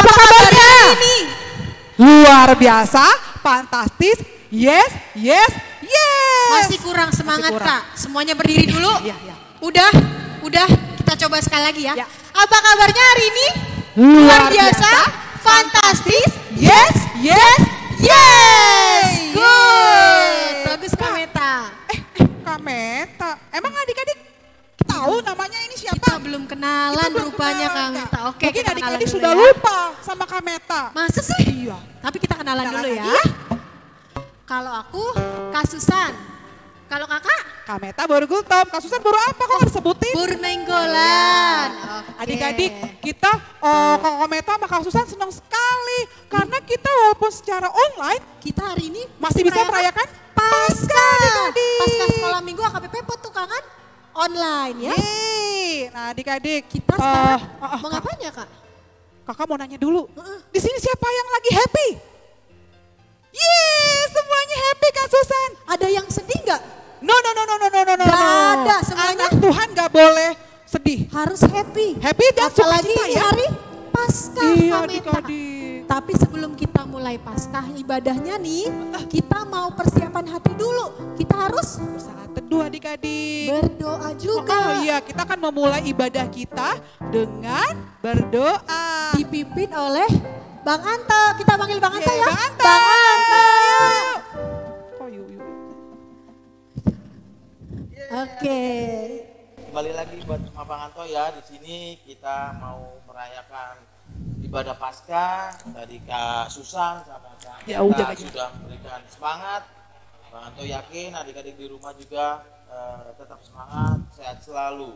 Apa kabarnya? Ini Luar biasa, fantastis, yes, yes, yes. masih kurang semangat kurang. Kak. Semuanya berdiri dulu. Iya, iya. Udah. Kita coba sekali lagi ya. Ya. Apa kabarnya hari ini? Luar biasa, biasa, fantastis, yes, yes, yes. Good. Bagus Kak Meta. Kak Meta, emang adik-adik tahu namanya ini siapa? Kita belum kenalan Kita belum rupanya Kak kenalan, Meta. Kak. Oke, Mungkin kita kenalan adik-adik dulu sudah ya. lupa sama Kak Meta. Masa sih? Iya. Tapi kita kenalan Kenalan dulu ya. lagi ya. Kalau aku Kak Susan. Kalau kakak Kak Meta baru Gultom, Kak Susan baru apa kok nggak disebutin? Purnenggolan. Oke. Adik-adik kita Kak Meta sama Kak Susan senang sekali karena kita walaupun secara online Kita hari ini masih bisa merayakan Paskah adik-adik. Pasca sekolah minggu AKBP Petukangan online ya. Yeay. Nah adik-adik Kita sekarang mau Kak, ngapain ya Kak? Kakak mau nanya dulu, di sini siapa yang lagi happy? Yeay, semuanya happy Kak Susan. Ada yang sedih nggak? No. Gak ada, semuanya Anak Tuhan gak boleh sedih. harus happy. Happy dan Apalagi sukacita di ya. hari Paskah Iya Kak Meta. adik-adik. Tapi sebelum kita mulai Paskah ibadahnya nih, kita mau persiapan hati dulu. Kita harus Saat teduh adik-adik. berdoa juga. Oh iya, kita akan memulai ibadah kita dengan berdoa. Dipimpin oleh Bang Anto. Kita panggil Bang Anto Yeay, ya. Bang Anto. Bang Anto. Yuk. Oh, yuk. Oke. Kembali lagi buat sama Bang Anto ya. Di sini kita mau merayakan ibadah Paskah. Tadi Kak Susan sama Kak Ya, Meta udah aja. sudah memberikan semangat. Bang Anto yakin adik-adik di rumah juga tetap semangat, sehat selalu.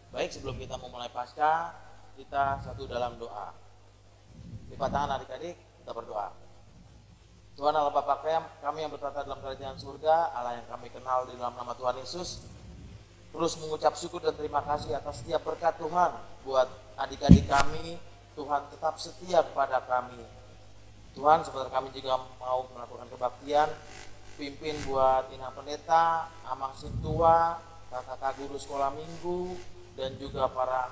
Baik, sebelum kita memulai Paskah, kita satu dalam doa. Lipat tangan adik-adik, kita berdoa. Tuhan Allah Bapa kami yang bertata dalam kerajaan surga, Allah yang kami kenal di dalam nama Tuhan Yesus, terus mengucap syukur dan terima kasih atas setiap berkat Tuhan buat adik-adik kami. Tuhan tetap setia kepada kami. Tuhan, sebentar kami juga mau melakukan kebaktian, pimpin buat Ina Pendeta, Amang Sintua, kakak guru sekolah minggu, dan juga para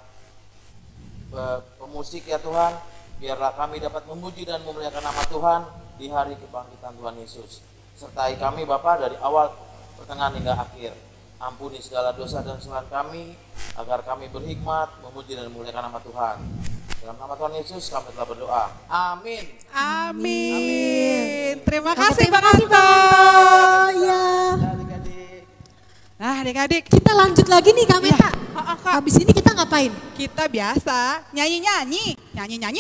pemusik ya Tuhan. Biarlah kami dapat memuji dan memuliakan nama Tuhan di hari kebangkitan Tuhan Yesus. Sertai kami Bapa dari awal, pertengahan hingga akhir. Ampuni segala dosa dan kesalahan kami, agar kami berhikmat, memuji dan memuliakan nama Tuhan. Dalam nama Tuhan Yesus kami telah berdoa. Amin. Amin. Terima kasih Terima Bang kasih Anto. Bang Anto. Ya. Adik-adik. Nah adik-adik, Kita lanjut lagi nih Kak Meta. Kak, Habis ini kita ngapain? kita biasa nyanyi-nyanyi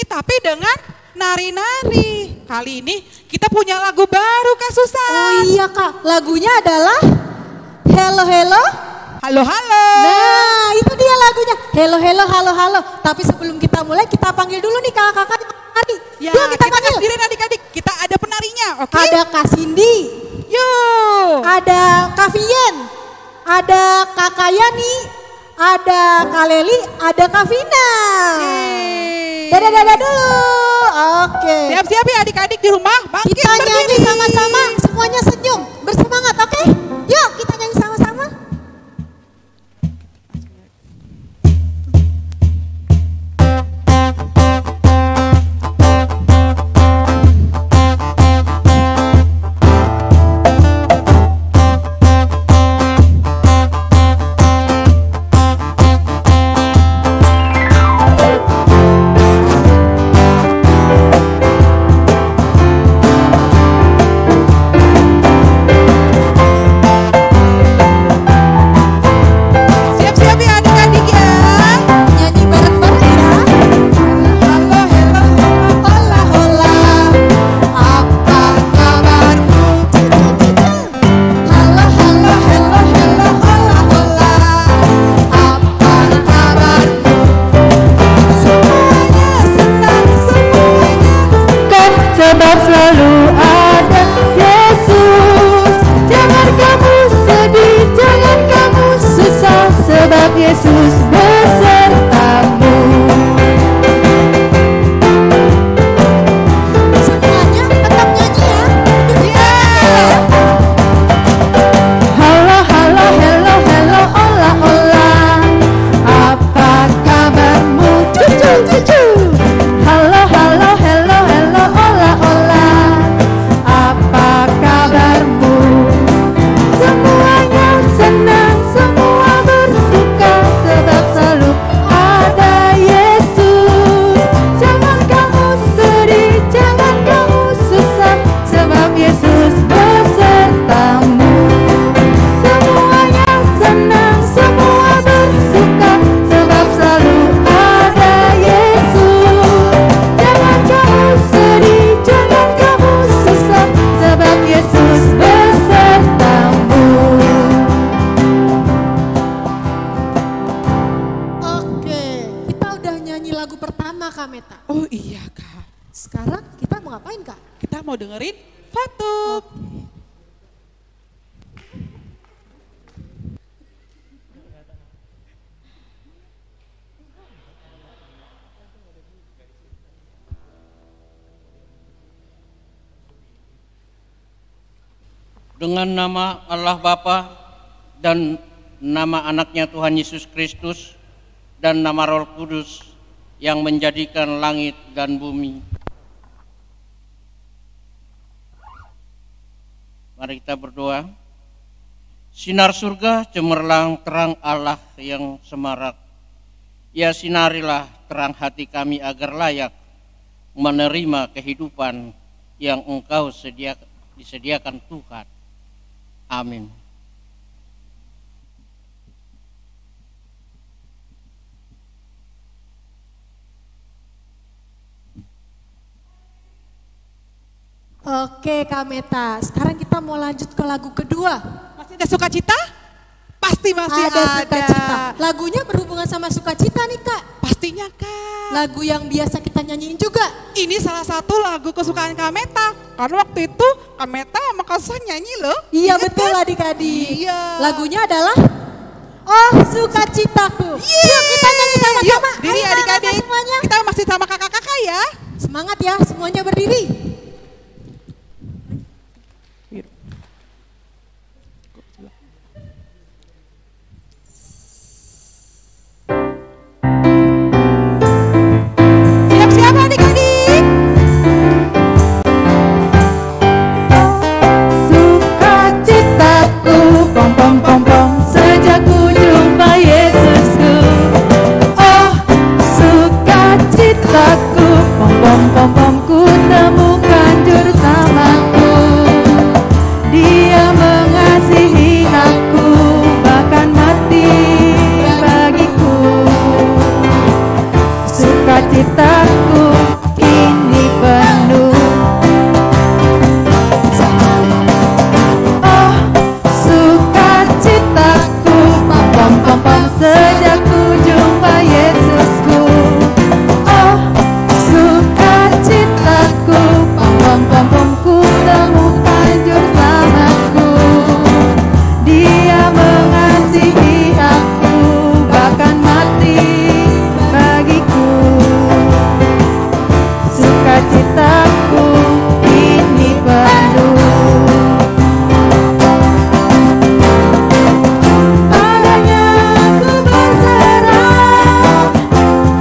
tapi dengan nari-nari. Kali ini kita punya lagu baru Kak Susan. Oh iya Kak, lagunya adalah Hello Hello. Halo. Nah itu dia lagunya. Hello Hello Halo Halo. Tapi sebelum kita mulai kita panggil dulu nih kakak-kakak yang menari. Ya, Yuk kita panggil. sendirian adik-adik. Kita ada penarinya, oke? Ada Kak Cindy, Yuk. ada Kak Vien, ada Kak Kayani, ada Kak Leli, ada Kak Vina. Yeay. Dadah dulu. Oke. Siap-siap ya adik-adik di rumah. Bangkit Kita nyanyi berdiri. sama-sama, semuanya senyum, bersemangat, oke? Yuk kita nyanyi sama-sama. Siap-siap ya adik-adik ya. Nyanyi bareng-bareng ya. Halo, hello, Hola hola, apa kabarmu? Halo halo hello hello, hola hola, apa kabarmu? Semuanya senang, semuanya Kan sebab selalu ada Yesus. Jangan kamu sedih, jangan kamu susah, sebab Yesus besertamu. semuanya tetap nyanyi ya. Halo, halo, hello, hello, ola, ola. Apa kabarmu? Cucu, cucu. Halo, halo, sama Kak Meta. Oh iya Kak, Sekarang kita mau ngapain Kak? kita mau dengerin Fatuk. Dengan nama Allah Bapa dan nama anaknya Tuhan Yesus Kristus dan nama Roh Kudus yang menjadikan langit dan bumi. Mari kita berdoa. Sinar surga cemerlang terang Allah yang semarak. Ya sinarilah terang hati kami agar layak menerima kehidupan yang Engkau disediakan Tuhan. Amin. Oke Kak Meta, sekarang kita mau lanjut ke lagu kedua. Masih ada sukacita? Pasti masih ada. Sukacita. Lagunya berhubungan sama sukacita nih Kak. Pastinya Kak. Lagu yang biasa kita nyanyiin juga. Ini salah satu lagu kesukaan Kak Meta. Karena waktu itu Kak Meta sama Kak Susan nyanyi loh. Iya Ingat betul kan? adik-adik. Iya. Lagunya adalah Oh Sukacitaku. Yuk kita nyanyi sama-sama. Yuk, diri Ayo, adik-adik. anak-anak semuanya. Kita masih sama kakak-kakak ya. Semangat ya, semuanya berdiri. Siap-siap adik-adik. Sukacitaku, pom pom pom pom, sejak ku jumpa Yesusku. Oh, sukacitaku, pom pom pom pom, ku temukan juru selamatku. Dia mengasihi aku, bahkan mati bagiku. Sukacitaku kini penuh. Oh, sukacitaku, pom pom pom pom, sejak ku jumpa Yesusku. Oh, sukacitaku, pom pom pom pom, ku temukan juru selamatku. Dia mengasihi aku, bahkan mati bagiku. Sukacitaku ini penuh. Padanya ku berserah,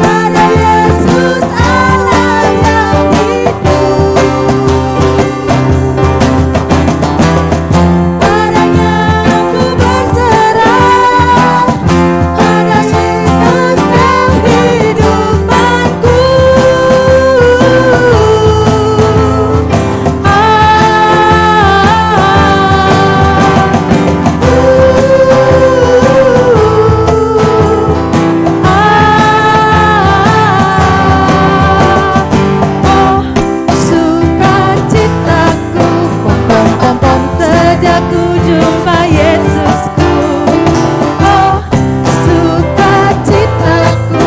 pada Yesus Allah yang hidup. Padanya ku berserah, pada Yesus kehidupanku. Oh, sukacitaku, pom pom pom pom, sejak ku jumpa Yesusku. Oh, sukacitaku,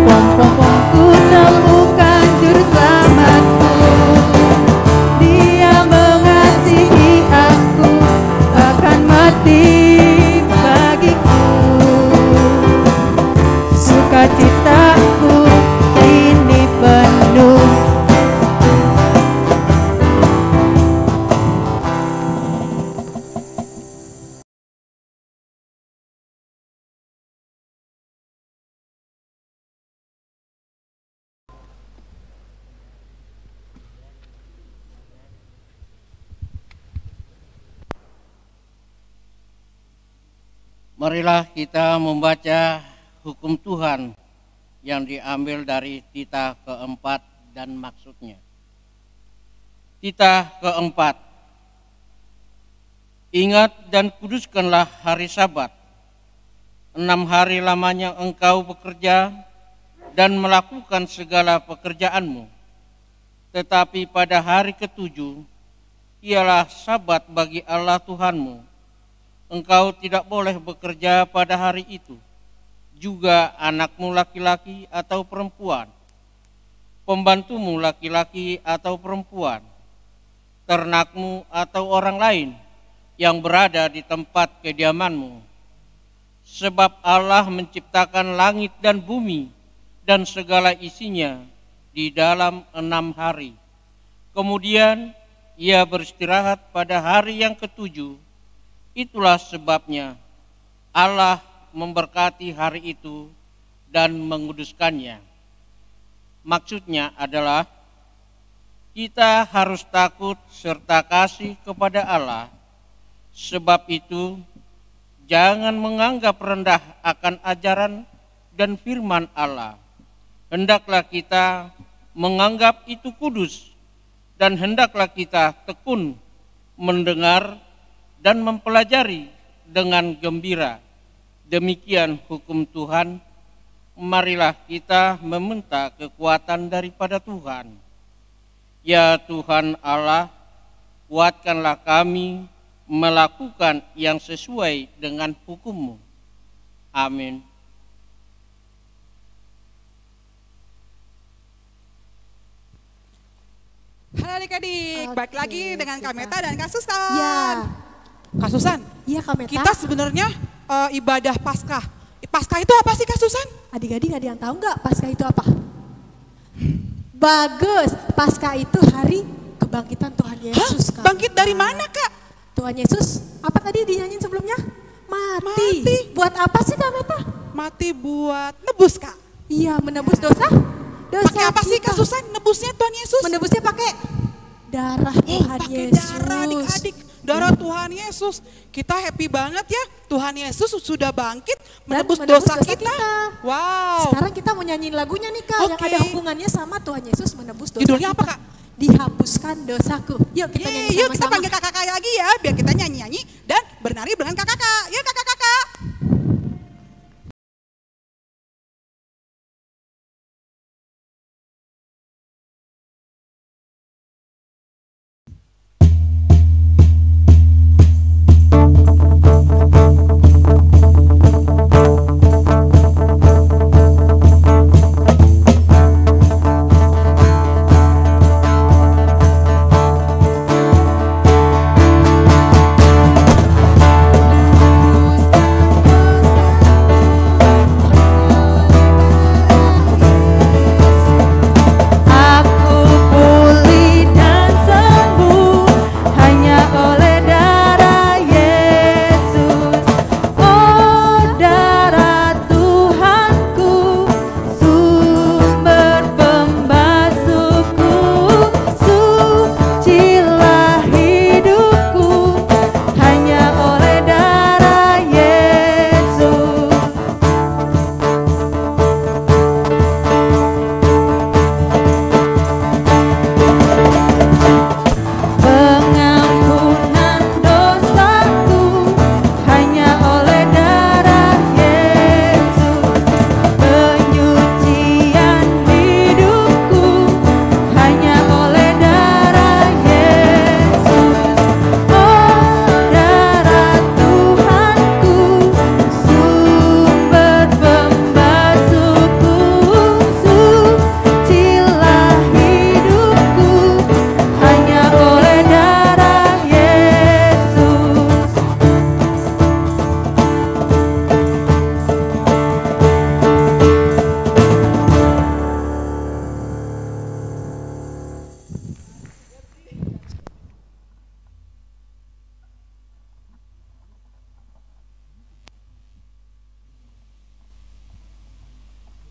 pom pom pom, ku temukan juru selamatku. Dia mengasihi aku, bahkan mati bagiku. Sukacitaku ini penuh. Marilah kita membaca hukum Tuhan yang diambil dari titah keempat dan maksudnya. Titah keempat. Ingat dan kuduskanlah hari Sabat. 6 hari lamanya engkau bekerja dan melakukan segala pekerjaanmu. Tetapi pada hari ketujuh ialah Sabat bagi Allah Tuhanmu. Engkau tidak boleh bekerja pada hari itu, juga anakmu laki-laki atau perempuan, pembantumu laki-laki atau perempuan, ternakmu atau orang lain yang berada di tempat kediamanmu. Sebab Allah menciptakan langit dan bumi dan segala isinya di dalam 6 hari. Kemudian ia beristirahat pada hari yang ke-7. Itulah sebabnya Allah memberkati hari itu dan menguduskannya. Maksudnya adalah kita harus takut serta kasih kepada Allah. Sebab itu jangan menganggap rendah akan ajaran dan firman Allah. Hendaklah kita menganggap itu kudus, dan hendaklah kita tekun mendengar dan mempelajari dengan gembira. Demikian hukum Tuhan. Marilah kita meminta kekuatan daripada Tuhan. Ya Tuhan Allah, kuatkanlah kami melakukan yang sesuai dengan hukum-Mu. Amin. Halo adik-adik, balik lagi dengan Kak Meta dan Kak Ya, Susan. Kak Susan, iya Kak Meta. kita sebenarnya ibadah Paskah. Paskah itu apa sih Kak Susan? Adik-adik ada yang tahu nggak Paskah itu apa? Bagus, Paskah itu hari kebangkitan Tuhan Yesus. Kak Bangkit Meta. dari mana Kak? Tuhan Yesus, apa tadi dinyanyiin sebelumnya? Mati. Mati. Buat apa sih Kak Meta? Mati buat nebus Kak. Iya, menebus dosa. Pakai apa sih Kak kita. Susan nebusnya Tuhan Yesus? Menebusnya pakai darah Tuhan pakai Yesus. darah adik-adik. Darah Tuhan Yesus. Kita happy banget ya. Tuhan Yesus sudah bangkit menebus dosa kita. Wow. Sekarang kita mau nyanyiin lagunya nih Kak, yang Oke. ada hubungannya sama Tuhan Yesus menebus dosa Judulnya kita. apa, Kak? Dihapuskan dosaku. Yuk kita nyanyi Yuk kita sama-sama. panggil kakak-kakak lagi ya. Biar kita nyanyi-nyanyi dan bernari dengan kakak-kakak. Yuk kakak-kakak.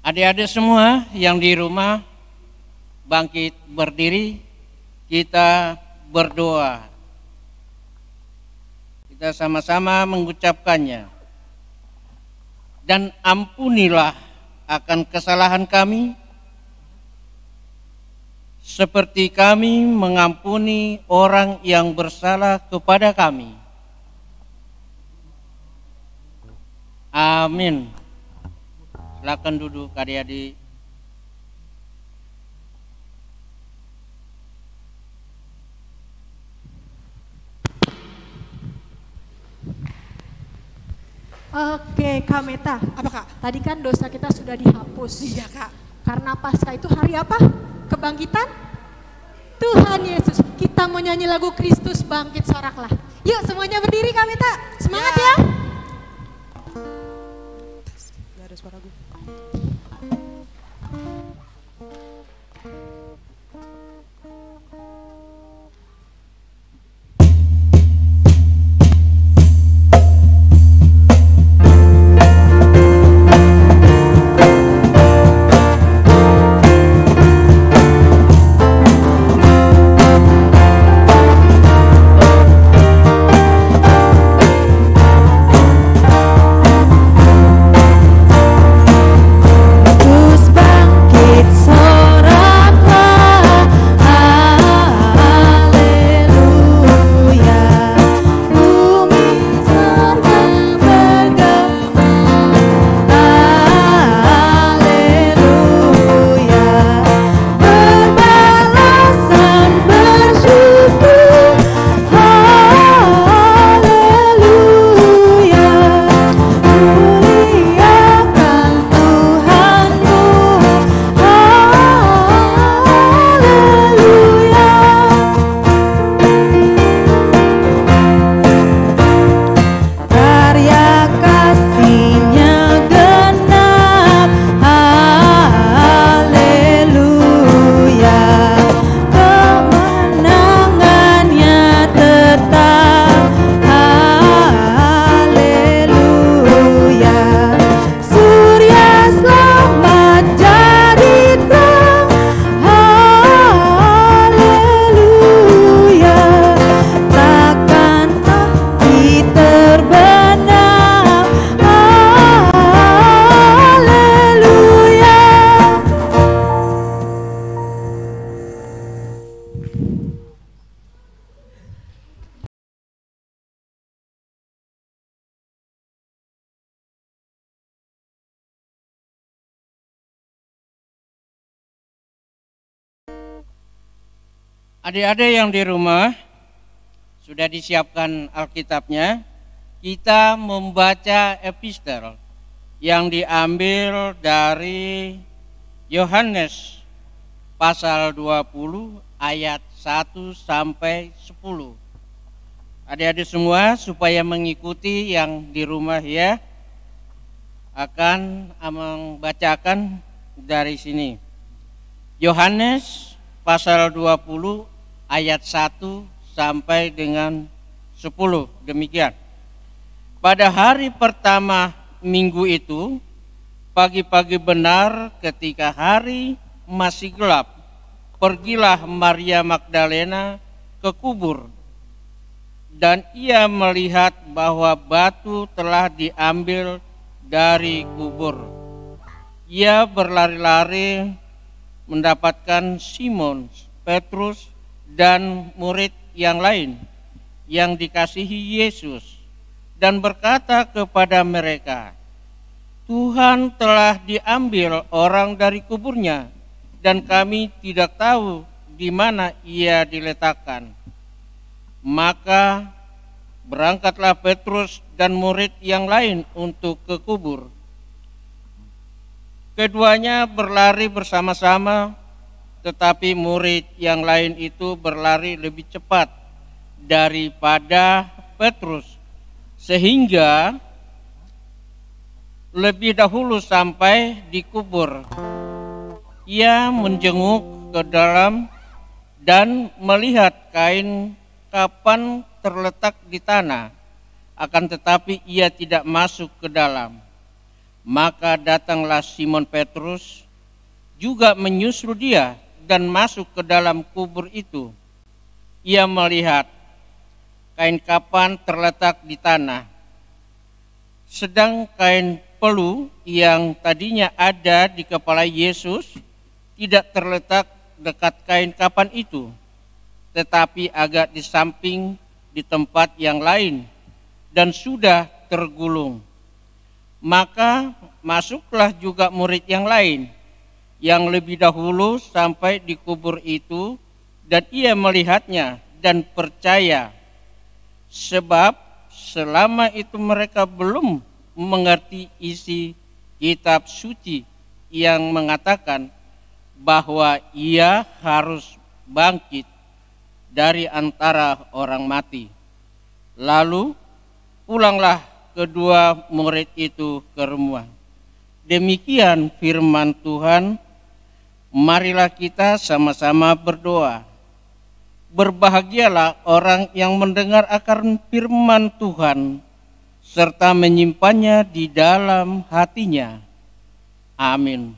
Adik-adik semua yang di rumah, bangkit berdiri, kita berdoa. Kita sama-sama mengucapkannya. Dan ampunilah akan kesalahan kami, seperti kami mengampuni orang yang bersalah kepada kami. Amin. Silakan duduk adik-adik. Oke Kak Meta, Apa Kak? tadi kan dosa kita sudah dihapus. Iya Kak. Karena Paskah itu hari apa? kebangkitan Tuhan Yesus. Kita mau nyanyi lagu Kristus bangkit soraklah. Yuk semuanya berdiri kami tak. Semangat ya. Gak ada suara gue. Adik-adik yang di rumah, sudah disiapkan Alkitabnya. Kita membaca epistel yang diambil dari Yohanes pasal 20 ayat 1 sampai 10. Adik-adik semua supaya mengikuti yang di rumah ya, akan membacakan dari sini. Yohanes pasal 20 ayat 1 sampai dengan 10, demikian. Pada hari pertama minggu itu, pagi-pagi benar ketika hari masih gelap, pergilah Maria Magdalena ke kubur. Dan ia melihat bahwa batu telah diambil dari kubur. Ia berlari-lari mendapatkan Simon, Petrus, dan murid yang lain yang dikasihi Yesus, dan berkata kepada mereka, Tuhan telah diambil orang dari kuburnya, dan kami tidak tahu di mana ia diletakkan. Maka berangkatlah Petrus dan murid yang lain untuk ke kubur. Keduanya berlari bersama-sama, tetapi murid yang lain itu berlari lebih cepat daripada Petrus, sehingga lebih dahulu sampai di kubur. Ia menjenguk ke dalam dan melihat kain kapan terletak di tanah, akan tetapi ia tidak masuk ke dalam. Maka datanglah Simon Petrus juga menyusul dia dan masuk ke dalam kubur itu. Ia melihat kain kapan terletak di tanah, sedang kain pelu yang tadinya ada di kepala Yesus tidak terletak dekat kain kapan itu, tetapi agak di samping di tempat yang lain dan sudah tergulung. Maka masuklah juga murid yang lain yang lebih dahulu sampai di kubur itu, dan ia melihatnya dan percaya, sebab selama itu mereka belum mengerti isi kitab suci yang mengatakan bahwa ia harus bangkit dari antara orang mati. Lalu pulanglah kedua murid itu ke rumah. Demikian firman Tuhan. Marilah kita sama-sama berdoa. Berbahagialah orang yang mendengar akan firman Tuhan serta menyimpannya di dalam hatinya. Amin.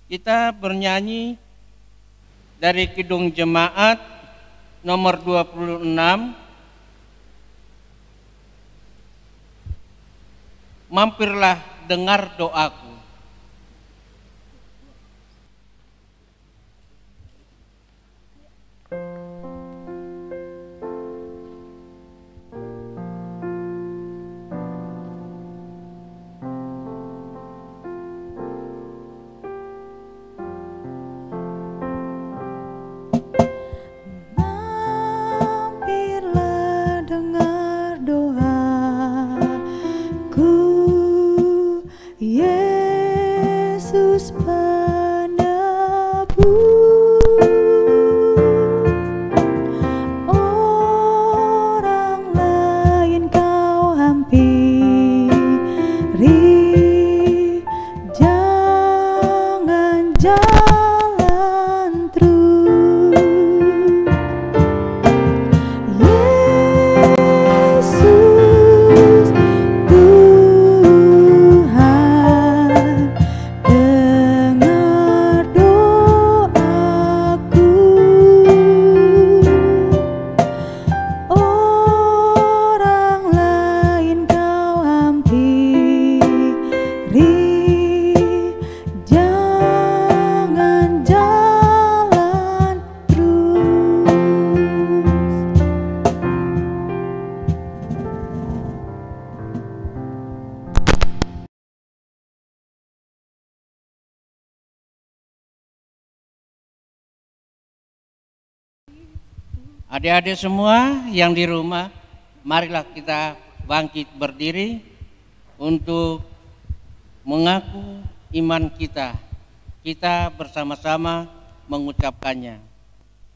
Kita bernyanyi dari Kidung Jemaat nomor 26, mampirlah dengar doaku. Mampirlah dengar doaku, Yesus penebus. Orang lain kau hampiri, jangan jalan terus. Yesus Tuhan, dengar doaku. Orang lain kau hampiri, jangan jalan terus. Adik-adik semua yang di rumah, marilah kita bangkit berdiri untuk mengaku iman kita. Kita bersama-sama mengucapkannya.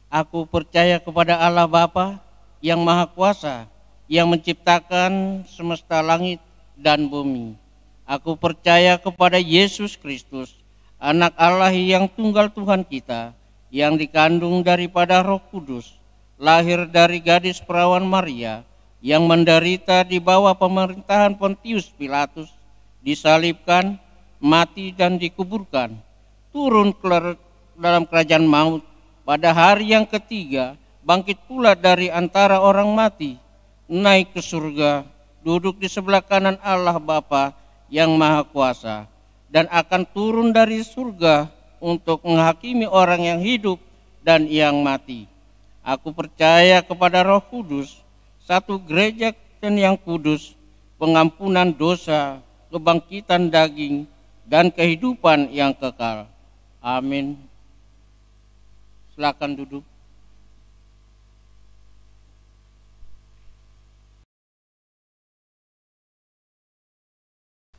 Aku percaya kepada Allah Bapa yang Maha Kuasa, yang menciptakan semesta langit dan bumi. Aku percaya kepada Yesus Kristus, Anak Allah yang tunggal Tuhan kita, yang dikandung daripada Roh Kudus, lahir dari gadis perawan Maria, yang menderita di bawah pemerintahan Pontius Pilatus, disalibkan, mati dan dikuburkan, turun ke dalam kerajaan maut, pada hari yang ketiga bangkit pula dari antara orang mati, naik ke surga, duduk di sebelah kanan Allah Bapa yang Maha Kuasa, dan akan turun dari surga untuk menghakimi orang yang hidup dan yang mati. Aku percaya kepada Roh Kudus, satu gereja dan yang kudus, pengampunan dosa, kebangkitan daging, dan kehidupan yang kekal. Amin. Silakan duduk.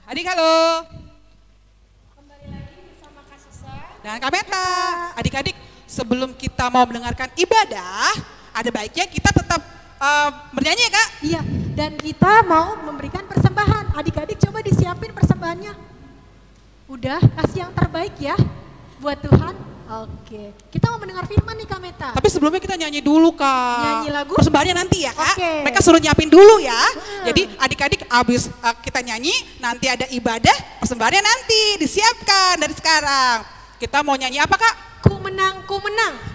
Adik halo. Kembali lagi bersama Kak Sisa. Dan Kak Meta. Adik-adik, sebelum kita mau mendengarkan ibadah, ada baiknya kita tetap bernyanyi ya Kak? Iya, dan kita mau memberikan persembahan. Adik-adik coba disiapin persembahannya. Udah, kasih yang terbaik ya buat Tuhan. Oke, kita mau mendengar firman nih Kak Meta. Tapi sebelumnya kita nyanyi dulu Kak. Nyanyi lagu? Persembahannya nanti ya Kak. Oke. Mereka suruh nyiapin dulu ya. Jadi adik-adik abis kita nyanyi, nanti ada ibadah, persembahannya nanti disiapkan dari sekarang. Kita mau nyanyi apa Kak? Ku menang,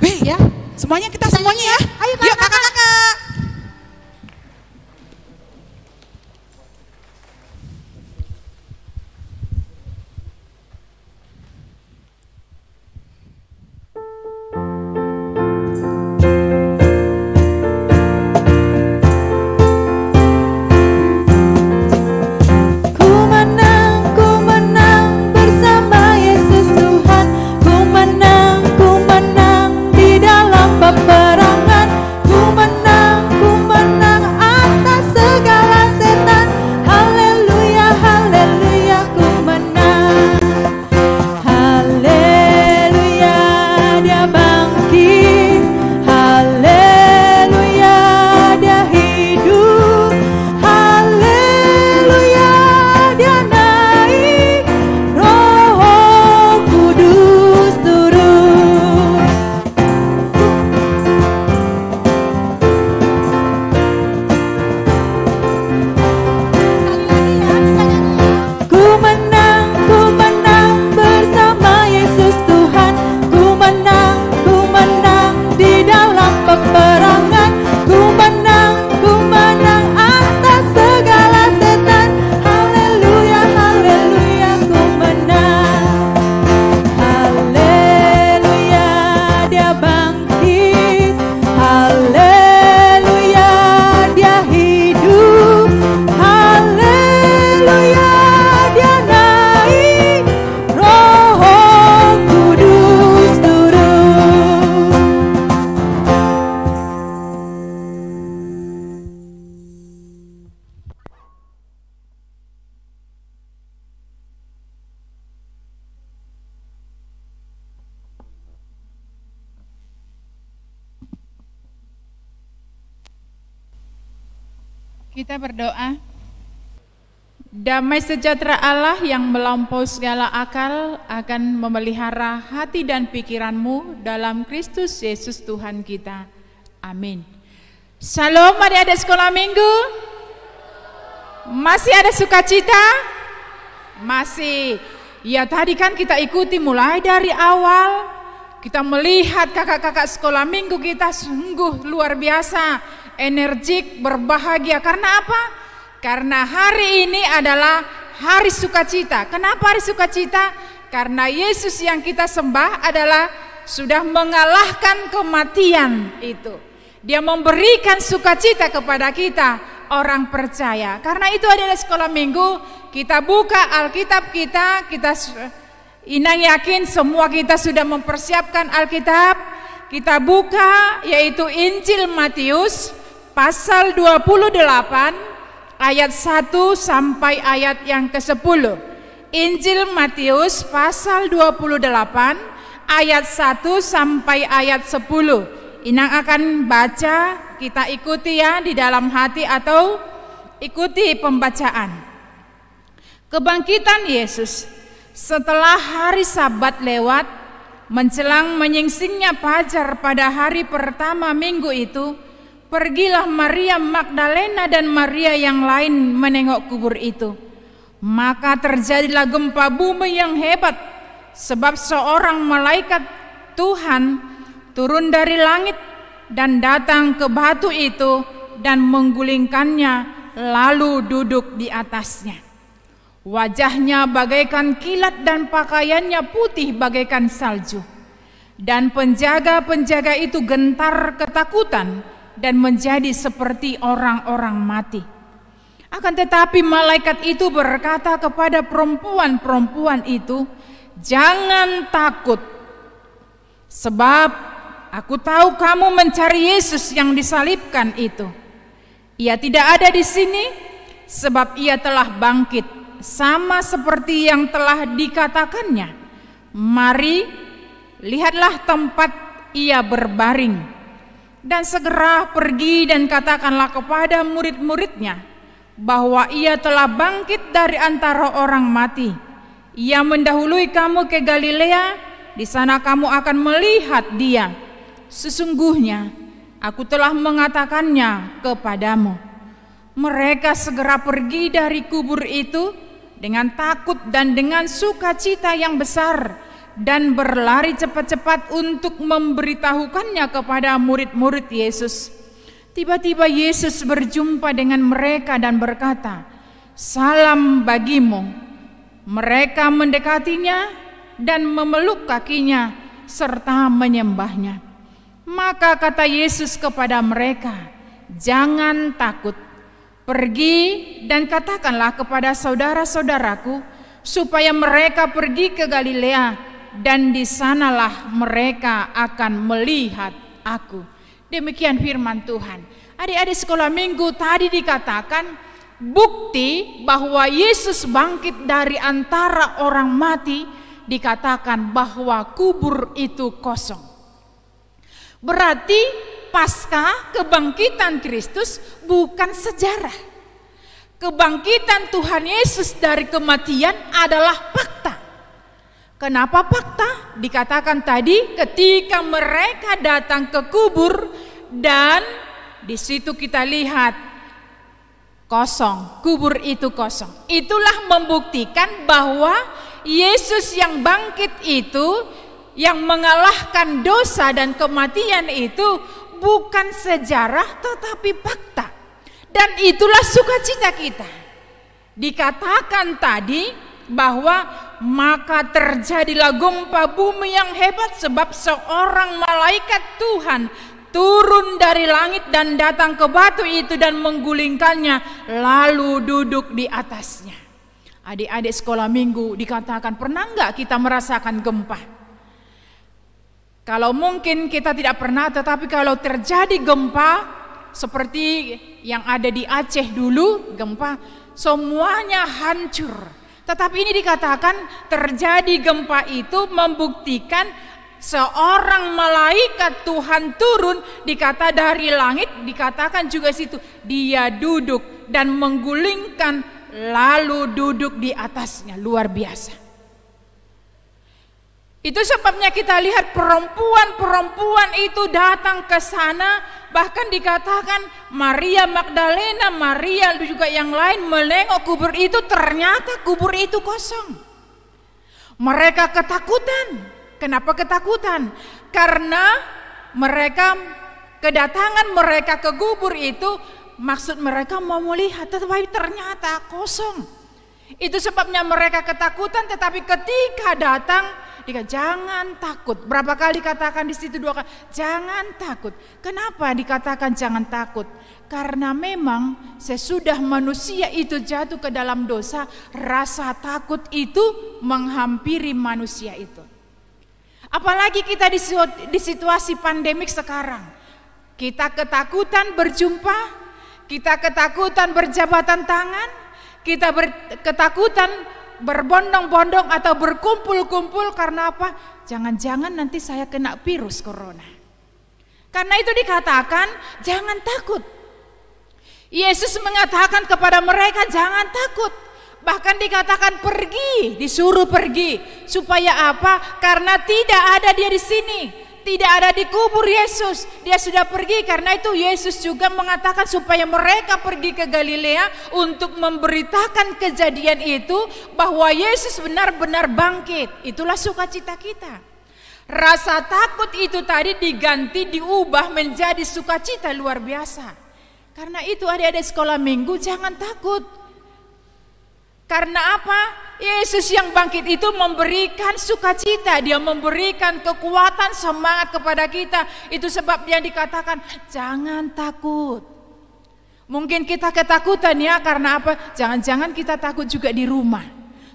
Wih, ya. semuanya kita Kita semuanya ya. nyanyi ya. Ayo, Yuk kakak. kakak-kakak. Ku menang bersama Yesus Tuhan. Ku menang di dalam peperangan. Ku Kita berdoa. Damai sejahtera Allah yang melampaui segala akal akan memelihara hati dan pikiranmu dalam Kristus Yesus Tuhan kita. Amin. Shalom adik-adik sekolah minggu. Masih ada sukacita? Masih. Ya tadi kan kita ikuti mulai dari awal. Kita melihat kakak-kakak sekolah minggu kita sungguh luar biasa, energik, berbahagia. Karena apa? Karena hari ini adalah hari sukacita. Kenapa hari sukacita? Karena Yesus yang kita sembah adalah sudah mengalahkan kematian itu. Dia memberikan sukacita kepada kita, orang percaya. Karena itu adalah sekolah minggu, kita buka Alkitab kita Inang yakin semua kita sudah mempersiapkan Alkitab. Kita buka yaitu Injil Matius pasal 28 ayat 1 sampai ayat yang ke-10. Injil Matius pasal 28 ayat 1 sampai ayat 10. Inang akan baca, kita ikuti ya di dalam hati atau ikuti pembacaan. Kebangkitan Yesus. Setelah hari Sabat lewat, menjelang menyingsingnya fajar pada hari pertama minggu itu, pergilah Maria Magdalena dan Maria yang lain menengok kubur itu. Maka terjadilah gempa bumi yang hebat, sebab seorang malaikat Tuhan turun dari langit dan datang ke batu itu dan menggulingkannya, lalu duduk di atasnya. Wajahnya bagaikan kilat dan pakaiannya putih bagaikan salju. Dan penjaga-penjaga itu gentar ketakutan dan menjadi seperti orang-orang mati. Akan tetapi malaikat itu berkata kepada perempuan-perempuan itu, "Jangan takut, sebab aku tahu kamu mencari Yesus yang disalibkan itu. Ia tidak ada di sini, sebab ia telah bangkit, sama seperti yang telah dikatakannya. Mari, lihatlah tempat ia berbaring, dan segera pergi dan katakanlah kepada murid-muridnya bahwa ia telah bangkit dari antara orang mati. Ia mendahului kamu ke Galilea, di sana kamu akan melihat dia. Sesungguhnya aku telah mengatakannya kepadamu." Mereka segera pergi dari kubur itu dengan takut dan dengan sukacita yang besar, dan berlari cepat-cepat untuk memberitahukannya kepada murid-murid Yesus. Tiba-tiba Yesus berjumpa dengan mereka dan berkata, "Salam bagimu." Mereka mendekatinya dan memeluk kakinya serta menyembahnya. Maka kata Yesus kepada mereka, "Jangan takut. Pergi dan katakanlah kepada saudara-saudaraku supaya mereka pergi ke Galilea, dan di sanalah mereka akan melihat aku." Demikian firman Tuhan. Adik-adik sekolah minggu, tadi dikatakan bukti bahwa Yesus bangkit dari antara orang mati, dikatakan bahwa kubur itu kosong. Berarti pasca kebangkitan Kristus bukan sejarah. Kebangkitan Tuhan Yesus dari kematian adalah fakta. Kenapa fakta? Dikatakan tadi ketika mereka datang ke kubur dan di situ kita lihat kosong, kubur itu kosong. Itulah membuktikan bahwa Yesus yang bangkit itu, yang mengalahkan dosa dan kematian itu bukan sejarah tetapi fakta. Dan itulah sukacita kita. Dikatakan tadi bahwa maka terjadilah gempa bumi yang hebat, sebab seorang malaikat Tuhan turun dari langit dan datang ke batu itu dan menggulingkannya, lalu duduk di atasnya. Adik-adik sekolah minggu, dikatakan pernah enggak kita merasakan gempa? Kalau mungkin kita tidak pernah, tetapi kalau terjadi gempa seperti yang ada di Aceh dulu, gempa semuanya hancur. Tetapi ini dikatakan terjadi gempa itu membuktikan seorang malaikat Tuhan turun, dikata dari langit, dikatakan juga situ, dia duduk dan menggulingkan lalu duduk di atasnya. Luar biasa. Itu sebabnya kita lihat perempuan-perempuan itu datang ke sana, bahkan dikatakan Maria Magdalena, Maria juga yang lain menengok kubur itu, ternyata kubur itu kosong. Mereka ketakutan. Kenapa ketakutan? Karena mereka kedatangan mereka ke kubur itu, maksud mereka mau melihat, tetapi ternyata kosong. Itu sebabnya mereka ketakutan, tetapi ketika datang, jangan takut. Berapa kali dikatakan di situ? 2 kali. Jangan takut. Kenapa dikatakan jangan takut? Karena memang sesudah manusia itu jatuh ke dalam dosa, rasa takut itu menghampiri manusia itu. Apalagi kita di situasi pandemik sekarang. Kita ketakutan berjumpa, kita ketakutan berjabatan tangan, kita ketakutan berbondong-bondong atau berkumpul-kumpul. Karena apa? Jangan-jangan nanti saya kena virus corona. Karena itu dikatakan jangan takut. Yesus mengatakan kepada mereka jangan takut. Bahkan dikatakan pergi, disuruh pergi. Supaya apa? Karena tidak ada dia di sini, tidak ada di kubur Yesus. Dia sudah pergi. Karena itu Yesus juga mengatakan supaya mereka pergi ke Galilea untuk memberitakan kejadian itu, bahwa Yesus benar-benar bangkit. Itulah sukacita kita. Rasa takut itu tadi diganti, diubah menjadi sukacita luar biasa. Karena itu adik-adik sekolah minggu jangan takut. Karena apa? Yesus yang bangkit itu memberikan sukacita, dia memberikan kekuatan, semangat kepada kita. Itu sebabnya dikatakan jangan takut. Mungkin kita ketakutan ya, karena apa? Jangan-jangan kita takut juga di rumah.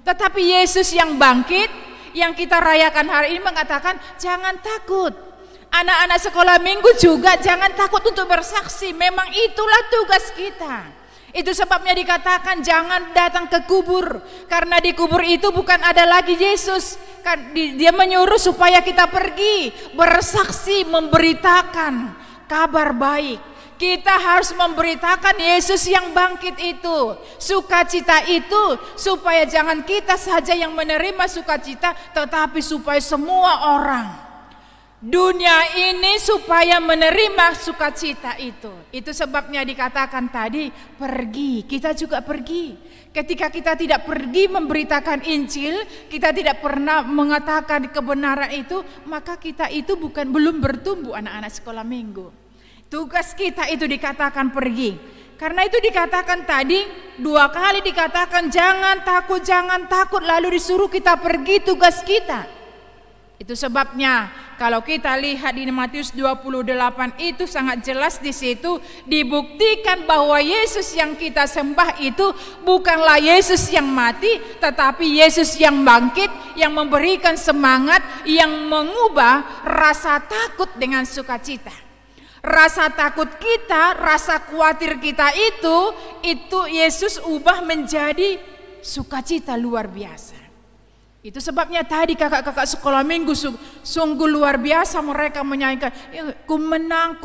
Tetapi Yesus yang bangkit, yang kita rayakan hari ini mengatakan jangan takut. Anak-anak sekolah minggu juga jangan takut untuk bersaksi. Memang itulah tugas kita. Itu sebabnya dikatakan jangan datang ke kubur. Karena di kubur itu bukan ada lagi Yesus. Dia menyuruh supaya kita pergi, bersaksi, memberitakan kabar baik. Kita harus memberitakan Yesus yang bangkit itu, sukacita itu, supaya jangan kita saja yang menerima sukacita, tetapi supaya semua orang dunia ini supaya menerima sukacita itu. Itu sebabnya dikatakan tadi pergi, kita juga pergi. Ketika kita tidak pergi memberitakan Injil, kita tidak pernah mengatakan kebenaran itu, maka kita itu belum bertumbuh anak-anak sekolah minggu. Tugas kita itu dikatakan pergi. Karena itu dikatakan tadi 2 kali dikatakan jangan takut, lalu disuruh kita pergi, tugas kita. Itu sebabnya kalau kita lihat di Matius 28 itu sangat jelas di situ dibuktikan bahwa Yesus yang kita sembah itu bukanlah Yesus yang mati, tetapi Yesus yang bangkit, yang memberikan semangat, yang mengubah rasa takut dengan sukacita. Rasa takut kita, rasa khawatir kita itu Yesus ubah menjadi sukacita luar biasa. Itu sebabnya tadi kakak-kakak sekolah minggu sungguh luar biasa mereka menyanyikan, ku menang,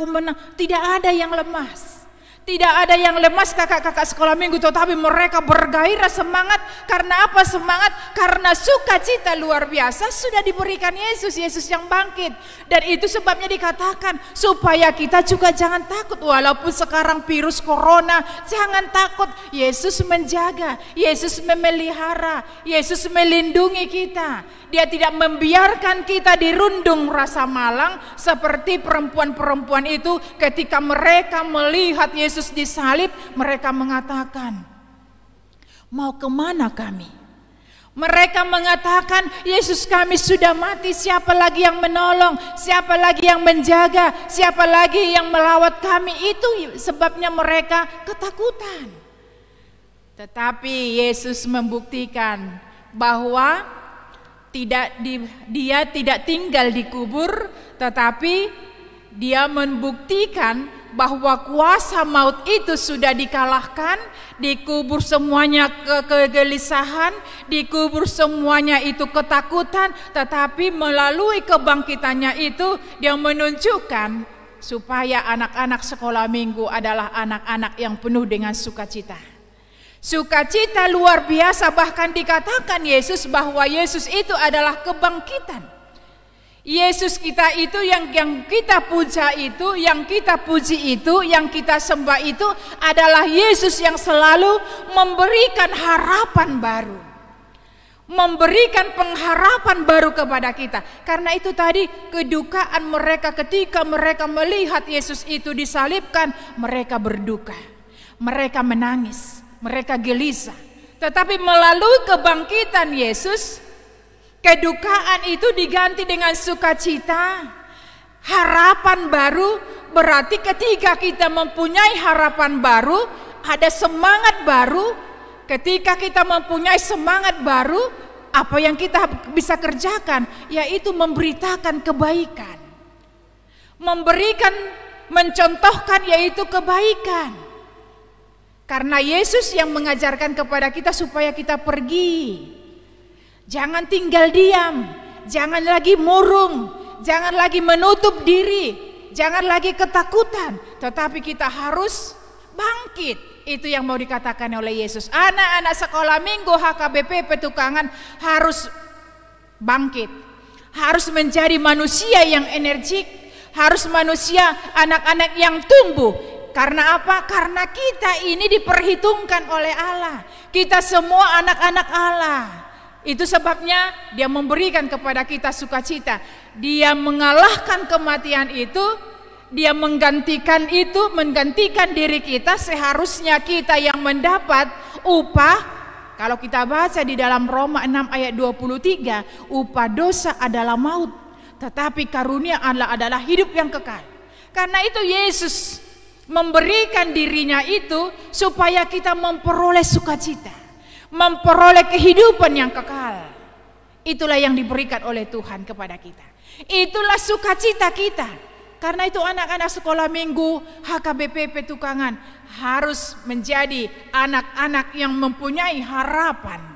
tidak ada yang lemas. Tidak ada yang lemas kakak-kakak sekolah minggu, tetapi mereka bergairah semangat. Karena apa semangat? Karena sukacita luar biasa sudah diberikan Yesus yang bangkit. Dan itu sebabnya dikatakan supaya kita juga jangan takut. Walaupun sekarang virus corona, jangan takut. Yesus menjaga, Yesus memelihara, Yesus melindungi kita. Dia tidak membiarkan kita dirundung rasa malang seperti perempuan-perempuan itu ketika mereka melihat Yesus disalib, mereka mengatakan, mau kemana kami? Mereka mengatakan, Yesus kami sudah mati, siapa lagi yang menolong, siapa lagi yang menjaga, siapa lagi yang melawat kami? Itu sebabnya mereka ketakutan. Tetapi Yesus membuktikan bahwa dia tidak tinggal di kubur, tetapi dia membuktikan bahwa kuasa maut itu sudah dikalahkan, dikubur semuanya kegelisahan, dikubur semuanya itu ketakutan, tetapi melalui kebangkitannya itu dia menunjukkan supaya anak-anak sekolah minggu adalah anak-anak yang penuh dengan sukacita. Sukacita luar biasa, bahkan dikatakan Yesus bahwa Yesus itu adalah kebangkitan. Yesus kita itu yang kita puja itu, yang kita puji itu, yang kita sembah itu adalah Yesus yang selalu memberikan harapan baru, memberikan pengharapan baru kepada kita. Karena itu tadi kedukaan mereka ketika mereka melihat Yesus itu disalibkan, mereka berduka, mereka menangis, mereka gelisah. Tetapi melalui kebangkitan Yesus, kedukaan itu diganti dengan sukacita, harapan baru. Berarti ketika kita mempunyai harapan baru, ada semangat baru. Ketika kita mempunyai semangat baru, apa yang kita bisa kerjakan? Yaitu memberitakan kebaikan, mencontohkan yaitu kebaikan. Karena Yesus yang mengajarkan kepada kita supaya kita pergi. Jangan tinggal diam, jangan lagi murung, jangan lagi menutup diri, jangan lagi ketakutan, tetapi kita harus bangkit. Itu yang mau dikatakan oleh Yesus. Anak-anak sekolah minggu HKBP Petukangan harus bangkit, harus menjadi manusia yang energik, harus manusia anak-anak yang tumbuh. Karena apa? Karena kita ini diperhitungkan oleh Allah. Kita semua anak-anak Allah. Itu sebabnya dia memberikan kepada kita sukacita. Dia mengalahkan kematian itu, dia menggantikan itu, menggantikan diri kita. Seharusnya kita yang mendapat upah. Kalau kita baca di dalam Roma 6 ayat 23, upah dosa adalah maut, tetapi karunia Allah adalah hidup yang kekal. Karena itu Yesus memberikan dirinya itu supaya kita memperoleh sukacita, memperoleh kehidupan yang kekal. Itulah yang diberikan oleh Tuhan kepada kita. Itulah sukacita kita. Karena itu anak-anak sekolah minggu HKBP Petukangan harus menjadi anak-anak yang mempunyai harapan.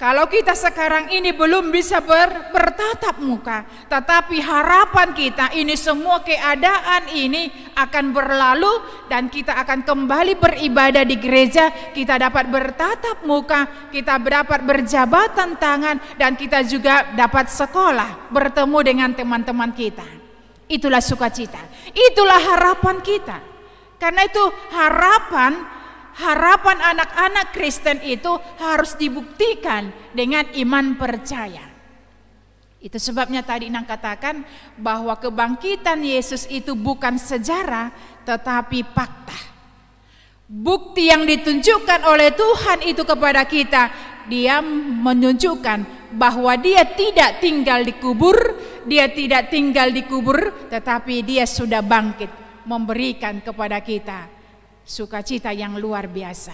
Kalau kita sekarang ini belum bisa bertatap muka, tetapi harapan kita ini semua keadaan ini akan berlalu dan kita akan kembali beribadah di gereja, kita dapat bertatap muka, kita dapat berjabatan tangan, dan kita juga dapat sekolah, bertemu dengan teman-teman kita. Itulah sukacita, itulah harapan kita. Karena itu harapan anak-anak Kristen itu harus dibuktikan dengan iman percaya. Itu sebabnya tadi Inang katakan bahwa kebangkitan Yesus itu bukan sejarah tetapi fakta. Bukti yang ditunjukkan oleh Tuhan itu kepada kita, dia menunjukkan bahwa dia tidak tinggal dikubur, tetapi dia sudah bangkit, memberikan kepada kita sukacita yang luar biasa.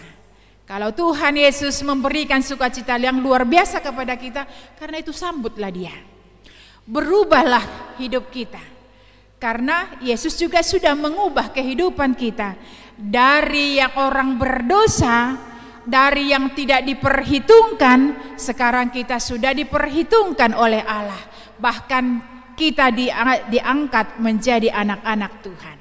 Kalau Tuhan Yesus memberikan sukacita yang luar biasa kepada kita, karena itu sambutlah dia. Berubahlah hidup kita. Karena Yesus juga sudah mengubah kehidupan kita. Dari yang orang berdosa, dari yang tidak diperhitungkan, sekarang kita sudah diperhitungkan oleh Allah. Bahkan kita diangkat menjadi anak-anak Tuhan.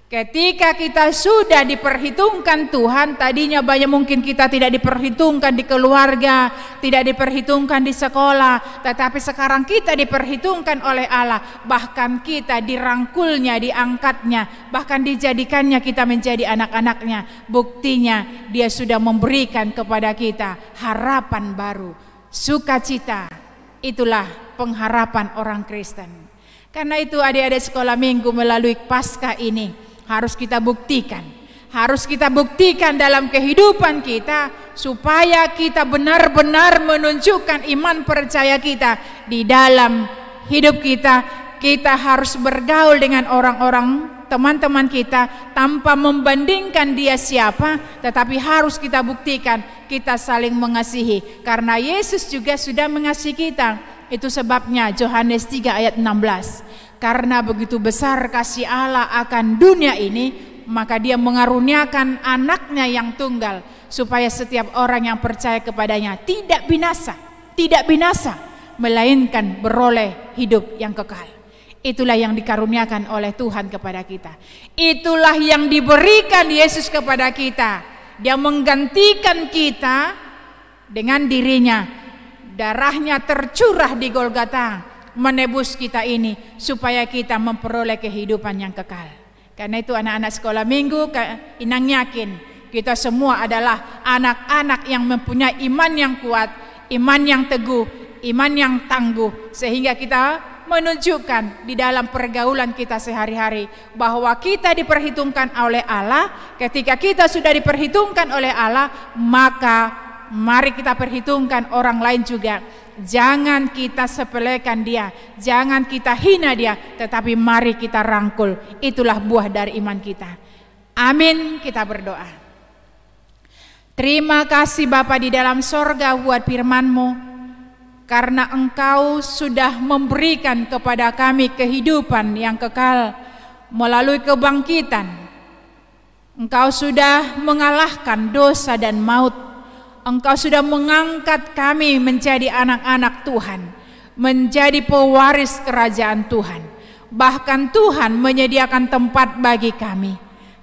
Ketika kita sudah diperhitungkan Tuhan, tadinya banyak mungkin kita tidak diperhitungkan di keluarga, tidak diperhitungkan di sekolah, tetapi sekarang kita diperhitungkan oleh Allah. Bahkan kita dirangkulnya, diangkatnya, bahkan dijadikannya kita menjadi anak-anaknya. Buktinya dia sudah memberikan kepada kita harapan baru, sukacita. Itulah pengharapan orang Kristen. Karena itu adik-adik sekolah minggu melalui Paskah ini harus kita buktikan dalam kehidupan kita, supaya kita benar-benar menunjukkan iman percaya kita di dalam hidup kita. Kita harus bergaul dengan orang-orang, teman-teman kita, tanpa membandingkan dia siapa, tetapi harus kita buktikan kita saling mengasihi, karena Yesus juga sudah mengasihi kita. Itu sebabnya Yohanes 3 ayat 16, Karena begitu besar kasih Allah akan dunia ini, maka dia mengaruniakan anaknya yang tunggal, supaya setiap orang yang percaya kepadanya tidak binasa, melainkan beroleh hidup yang kekal. Itulah yang dikaruniakan oleh Tuhan kepada kita. Itulah yang diberikan Yesus kepada kita. Dia menggantikan kita dengan dirinya. Darahnya tercurah di Golgota, menebus kita ini supaya kita memperoleh kehidupan yang kekal. Karena itu anak-anak sekolah minggu, Inang yakin kita semua adalah anak-anak yang mempunyai iman yang kuat, iman yang teguh, iman yang tangguh, sehingga kita menunjukkan di dalam pergaulan kita sehari-hari bahwa kita diperhitungkan oleh Allah. Ketika kita sudah diperhitungkan oleh Allah, maka mari kita perhitungkan orang lain juga. Jangan kita sepelekan dia, jangan kita hina dia, tetapi mari kita rangkul. Itulah buah dari iman kita. Amin. Kita berdoa. Terima kasih Bapa di dalam sorga buat firman-Mu, karena Engkau sudah memberikan kepada kami kehidupan yang kekal melalui kebangkitan. Engkau sudah mengalahkan dosa dan maut. Engkau sudah mengangkat kami menjadi anak-anak Tuhan, menjadi pewaris kerajaan Tuhan. Bahkan Tuhan menyediakan tempat bagi kami.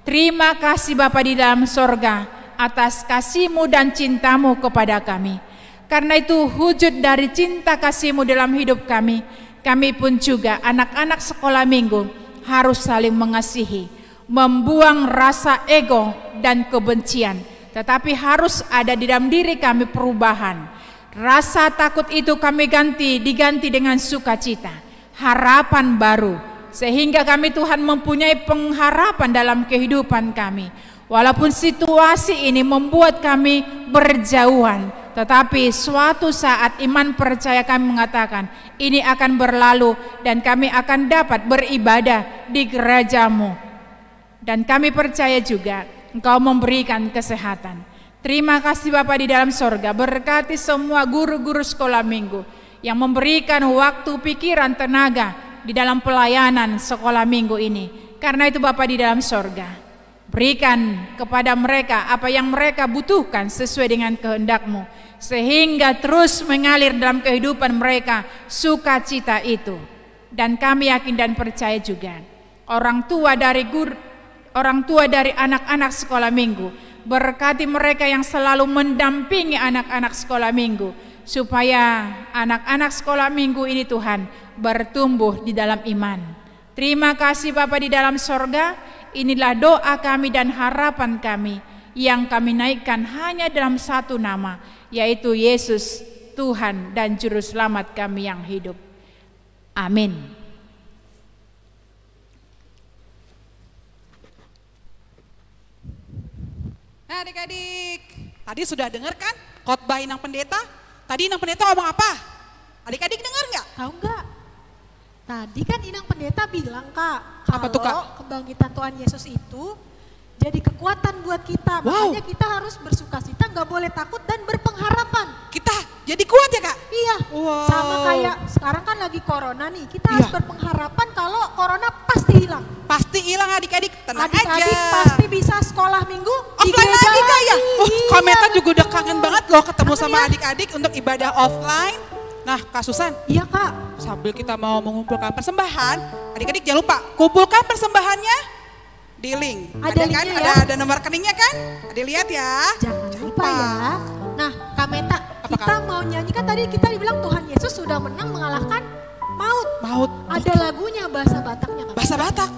Terima kasih Bapa di dalam sorga atas kasih-Mu dan cinta-Mu kepada kami. Karena itu wujud dari cinta kasih-Mu dalam hidup kami, kami pun juga anak-anak sekolah minggu harus saling mengasihi, membuang rasa ego dan kebencian, tetapi harus ada di dalam diri kami perubahan. Rasa takut itu kami diganti dengan sukacita, harapan baru, sehingga kami Tuhan mempunyai pengharapan dalam kehidupan kami. Walaupun situasi ini membuat kami berjauhan, tetapi suatu saat iman percaya kami mengatakan ini akan berlalu dan kami akan dapat beribadah di gereja-Mu. Dan kami percaya juga Engkau memberikan kesehatan. Terima kasih Bapa di dalam sorga. Berkati semua guru-guru sekolah minggu yang memberikan waktu, pikiran, tenaga di dalam pelayanan sekolah minggu ini. Karena itu Bapa di dalam sorga, berikan kepada mereka apa yang mereka butuhkan sesuai dengan kehendak-Mu, sehingga terus mengalir dalam kehidupan mereka sukacita itu. Dan kami yakin dan percaya juga orang tua dari anak-anak sekolah minggu, berkati mereka yang selalu mendampingi anak-anak sekolah minggu, supaya anak-anak sekolah minggu ini Tuhan bertumbuh di dalam iman. Terima kasih Bapa di dalam sorga. Inilah doa kami dan harapan kami yang kami naikkan hanya dalam satu nama, yaitu Yesus, Tuhan dan Juru Selamat kami yang hidup. Amin. Nah adik-adik, tadi sudah dengar kan khotbah Inang Pendeta? Tadi Inang Pendeta ngomong apa? Adik-adik dengar nggak? Tahu nggak? Tadi kan Inang Pendeta bilang Kak, Apa tuh, Kak? kalau kebangkitan Tuhan Yesus itu jadi kekuatan buat kita. Wow. Makanya kita harus bersukacita, nggak boleh takut dan berpengharapan. Kita jadi kuat ya Kak? Iya, Wow. sama kayak sekarang kan lagi corona nih, kita harus Iya. berpengharapan kalau corona pasti hilang. Pasti hilang adik-adik, tenang Adik-adik aja. pasti bisa sekolah minggu di Offline gereja lagi Kak ya? Oh, Iya, Kometa juga udah betul. kangen banget loh ketemu Kangen sama ya? adik-adik untuk ibadah offline. Nah Kak Susan, Iya Kak, sambil kita mau mengumpulkan persembahan, adik-adik jangan lupa kumpulkan persembahannya di link. Ada kan? linknya ya? Ada nomor rekeningnya kan? Adik lihat ya. jangan lupa ya. Nah Kak Meta, Apa, kita Kak? mau nyanyikan tadi kita dibilang Tuhan Yesus sudah menang mengalahkan maut. Maut. Ada lagunya bahasa Bataknya Kak. Bahasa Batak.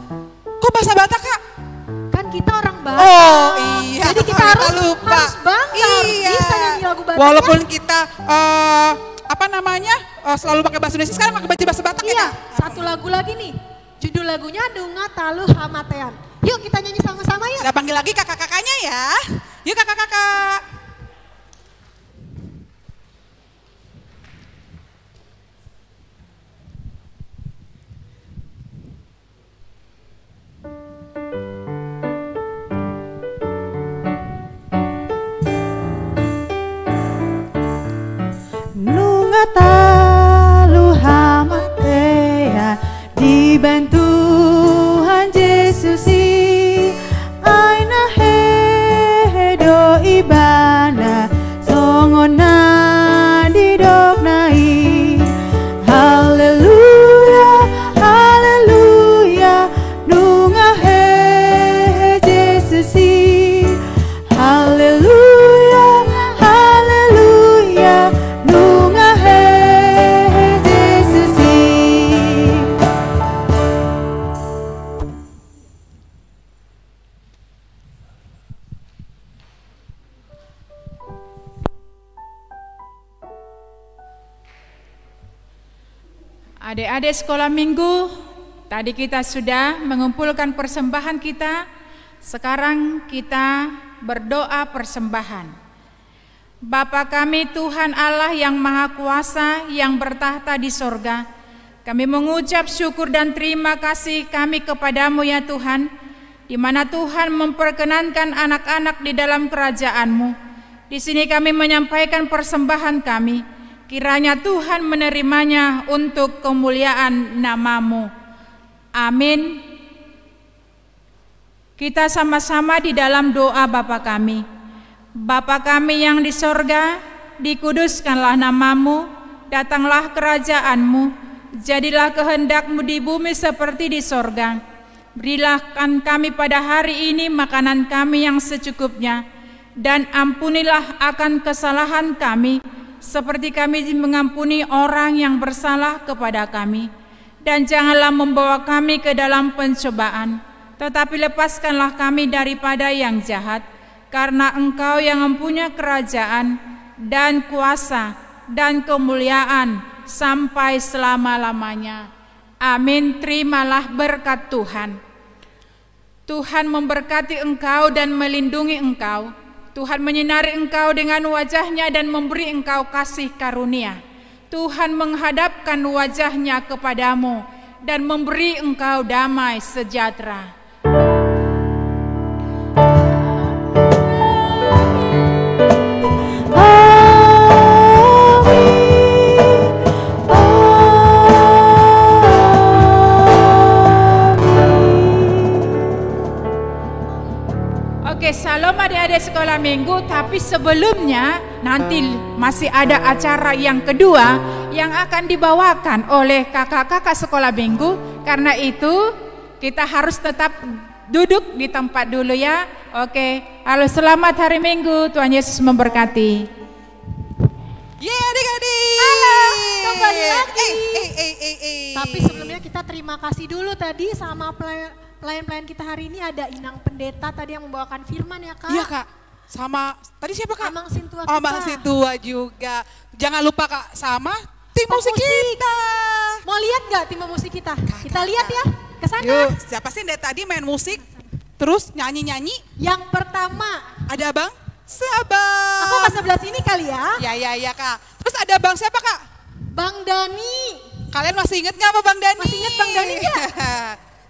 Kok bahasa Batak Kak? Kan kita orang Batak. Oh iya. Jadi kita ternyata harus bangga, harus Iya. bisa nyanyi lagu Batak. Walaupun kita selalu pakai bahasa Indonesia, sekarang pakai bahasa Batak ya Iya, Kak? satu lagu lagi nih. Judul lagunya Dunga Talu Hamatean. Yuk kita nyanyi sama-sama yuk. Kita panggil lagi kakak-kakaknya ya. Yuk kakak-kakak. Nunga talu hamatea di Adik-adik sekolah minggu, tadi kita sudah mengumpulkan persembahan kita. Sekarang kita berdoa persembahan. Bapa kami Tuhan Allah yang Maha Kuasa yang bertahta di sorga, kami mengucap syukur dan terima kasih kami kepadamu ya Tuhan, di mana Tuhan memperkenankan anak-anak di dalam kerajaan-Mu. Di sini kami menyampaikan persembahan kami. Kiranya Tuhan menerimanya untuk kemuliaan nama-Mu. Amin. Kita sama-sama di dalam doa Bapa kami. Bapa kami yang di sorga, dikuduskanlah nama-Mu, datanglah kerajaan-Mu, jadilah kehendak-Mu di bumi seperti di sorga. Berilah kami pada hari ini makanan kami yang secukupnya, dan ampunilah akan kesalahan kami, seperti kami mengampuni orang yang bersalah kepada kami. Dan janganlah membawa kami ke dalam pencobaan, tetapi lepaskanlah kami daripada yang jahat, karena Engkau yang mempunyai kerajaan dan kuasa dan kemuliaan sampai selama-lamanya. Amin. Terimalah berkat Tuhan. Tuhan memberkati engkau dan melindungi engkau. Tuhan menyinari engkau dengan wajah-Nya dan memberi engkau kasih karunia. Tuhan menghadapkan wajah-Nya kepadamu dan memberi engkau damai sejahtera. Salam adik-adik sekolah minggu, tapi sebelumnya nanti masih ada acara yang kedua yang akan dibawakan oleh kakak-kakak sekolah minggu. Karena itu kita harus tetap duduk di tempat dulu ya. Oke, halo, selamat hari Minggu, Tuhan Yesus memberkati. Adik-adik. Halo, kembali lagi. Tapi Tapi sebelumnya kita terima kasih dulu tadi sama pelayan-pelayan kita hari ini. Ada Inang Pendeta tadi yang membawakan firman ya Kak. Iya Kak, sama tadi siapa Kak? Amang Sintua Oh, Amang kita. Sintua juga. Jangan lupa Kak, sama tim musik kita. Mau lihat gak tim musik kita? Kita lihat ya, ke sana. Yuk, siapa sih dari tadi main musik, terus nyanyi-nyanyi? Yang pertama, Ada Bang Sabang. aku ke sebelah sini kali ya. Ya Kak. Terus ada Bang siapa Kak? Bang Dani. Kalian masih inget gak sama Bang Dani? Masih inget Bang Dani nggak?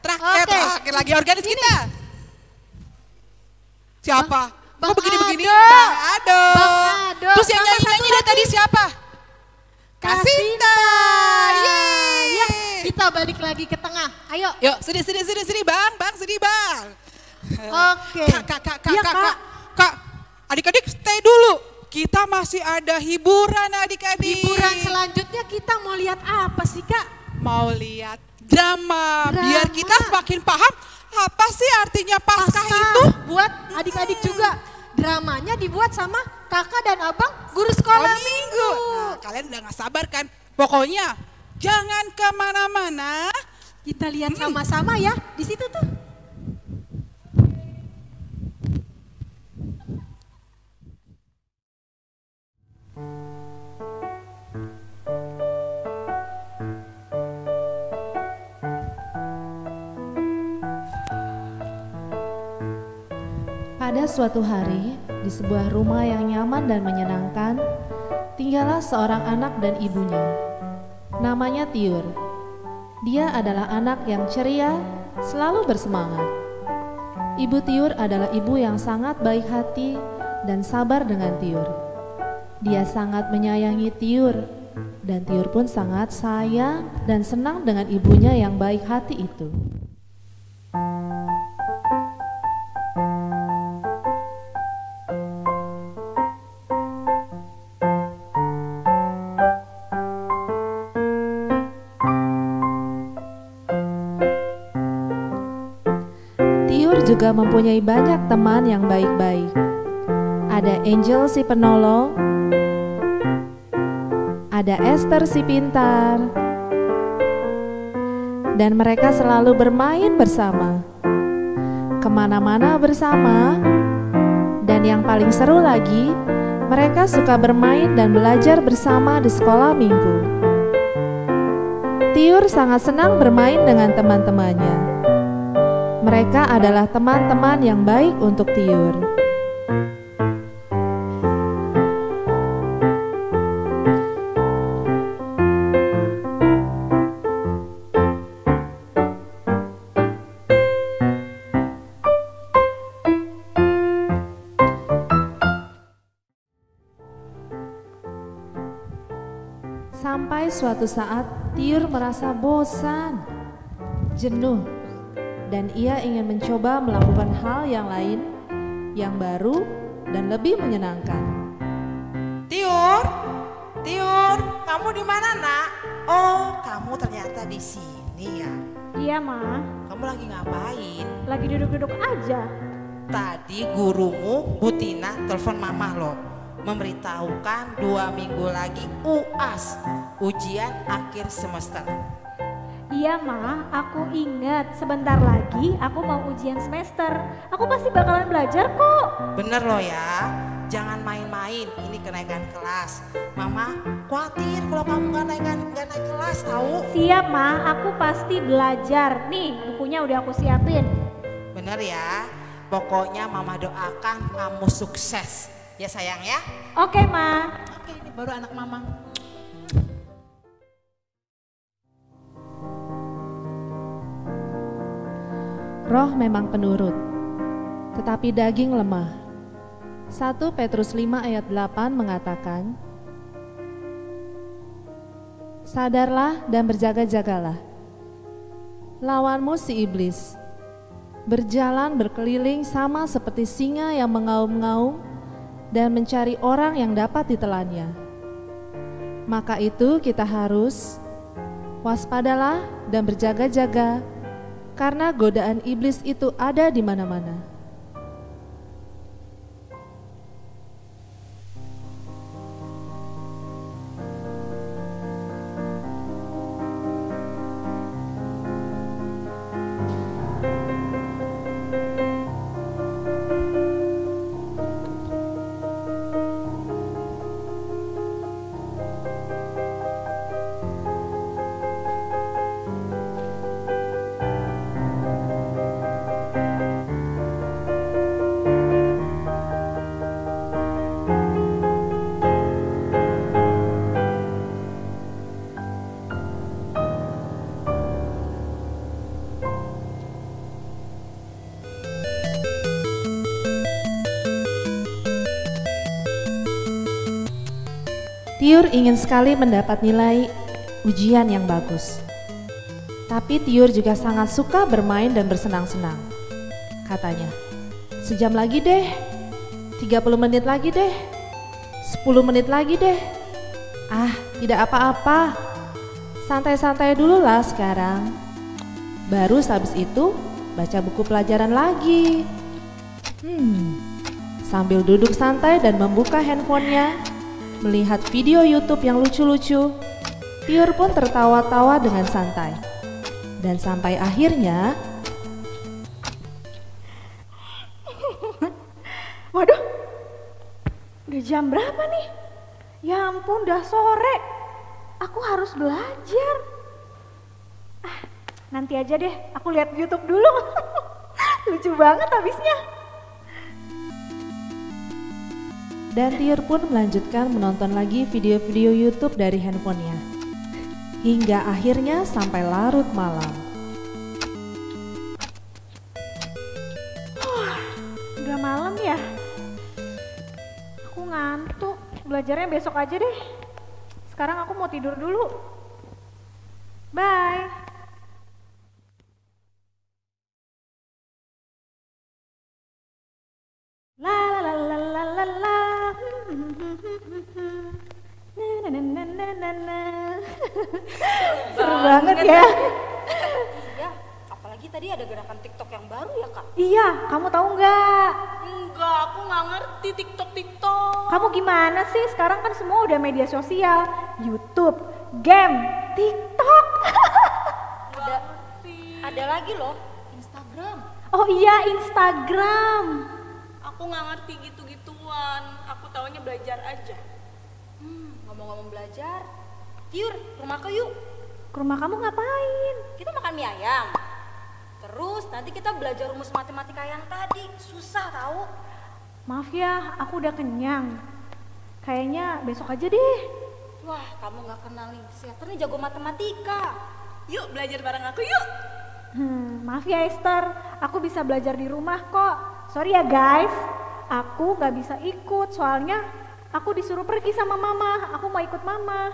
Terakhir lagi organis Ini. kita. Siapa? Bang Kok begini-begini? Ado. Bang Ado. Bang Ado. Terus yang Sama nyanyi-nyanyi satu dari tadi siapa? Kasinta. Ya, Yeay. kita balik lagi ke tengah. Ayo. Yuk, sini Bang, sedih Bang. Oke. Kak, Iya, Kak. Kak, adik-adik stay dulu. Kita masih ada hiburan adik-adik. Hiburan selanjutnya kita mau lihat apa sih Kak? Mau lihat drama, Drama. biar kita semakin paham apa sih artinya Paskah itu. Buat adik-adik juga. Dramanya dibuat sama kakak dan abang guru sekolah minggu. Nah, kalian udah gak sabar kan? Pokoknya jangan kemana-mana. Kita lihat sama-sama ya, di situ tuh. Pada suatu hari, di sebuah rumah yang nyaman dan menyenangkan, tinggallah seorang anak dan ibunya. Namanya Tiur. Dia adalah anak yang ceria, selalu bersemangat. Ibu Tiur adalah ibu yang sangat baik hati dan sabar dengan Tiur. Dia sangat menyayangi Tiur, dan Tiur pun sangat sayang dan senang dengan ibunya yang baik hati itu. Tiur juga mempunyai banyak teman yang baik-baik. Ada Angel si penolong, ada Esther si pintar, dan mereka selalu bermain bersama, kemana-mana bersama, dan yang paling seru lagi, mereka suka bermain dan belajar bersama di sekolah minggu. Tiur sangat senang bermain dengan teman-temannya. Mereka adalah teman-teman yang baik untuk Tiur. Sampai suatu saat Tiur merasa bosan, jenuh, dan ia ingin mencoba melakukan hal yang lain, yang baru dan lebih menyenangkan. Tiur, Tiur, kamu di mana nak? Oh, kamu ternyata di sini ya. Iya, Ma. Kamu lagi ngapain? Lagi duduk-duduk aja. Tadi gurumu, Bu Tina, telepon mama loh. Memberitahukan 2 minggu lagi UAS, ujian akhir semester. Iya, Ma. Aku ingat sebentar lagi aku mau ujian semester. Aku pasti bakalan belajar kok. Bener loh ya, jangan main-main, ini kenaikan kelas. Mama khawatir kalau kamu gak naik kelas tahu. Siap, Ma. Aku pasti belajar. Nih, bukunya udah aku siapin. Bener ya, pokoknya mama doakan kamu sukses. Ya sayang ya. Oke, Ma. Oke, ini baru anak mama. Roh memang penurut, tetapi daging lemah. 1 Petrus 5 ayat 8 mengatakan, sadarlah dan berjaga-jagalah. Lawanmu si iblis, berjalan berkeliling sama seperti singa yang mengaum-ngaum dan mencari orang yang dapat ditelannya. Maka itu kita harus waspadalah dan berjaga-jaga, karena godaan iblis itu ada di mana-mana. Tiur ingin sekali mendapat nilai ujian yang bagus. Tapi Tiur juga sangat suka bermain dan bersenang-senang. Katanya, sejam lagi deh, 30 menit lagi deh, 10 menit lagi deh. Ah, tidak apa-apa, santai-santai dulu lah sekarang. Baru habis itu baca buku pelajaran lagi. Sambil duduk santai dan membuka handphonenya, melihat video YouTube yang lucu-lucu, Tiur pun tertawa-tawa dengan santai. Dan sampai akhirnya, Waduh, udah jam berapa nih? Ya ampun, udah sore. Aku harus belajar. Nanti aja deh, aku lihat YouTube dulu. Lucu banget habisnya. dan Tiur pun melanjutkan menonton lagi video-video YouTube dari handphonenya. Hingga akhirnya sampai larut malam. Udah malam ya? Aku ngantuk, belajarnya besok aja deh. Sekarang aku mau tidur dulu. Bye. La la la la la la. Na na na na na na. Seru banget ya. Iya, apalagi tadi ada gerakan TikTok yang baru ya kak? Iya, kamu tahu nggak? Enggak, aku nggak ngerti TikTok. Kamu gimana sih? Sekarang kan semua udah media sosial, YouTube, game, TikTok. Ada lagi loh, Instagram. Oh iya, Instagram. Aku nggak ngerti gitu-gituan. Aku taunya belajar aja. Ngomong-ngomong belajar, Tiur, rumah aku yuk. ke rumah kamu ngapain? Kita makan mie ayam. Terus nanti kita belajar rumus matematika yang tadi. Susah tahu. Maaf ya, aku udah kenyang. Kayaknya besok aja deh. Wah, kamu gak kenal nih. Si Esther nih jago matematika. Yuk belajar bareng aku yuk. Maaf ya Esther, aku bisa belajar di rumah kok. Sorry ya guys, aku gak bisa ikut soalnya aku disuruh pergi sama mama. Aku mau ikut mama.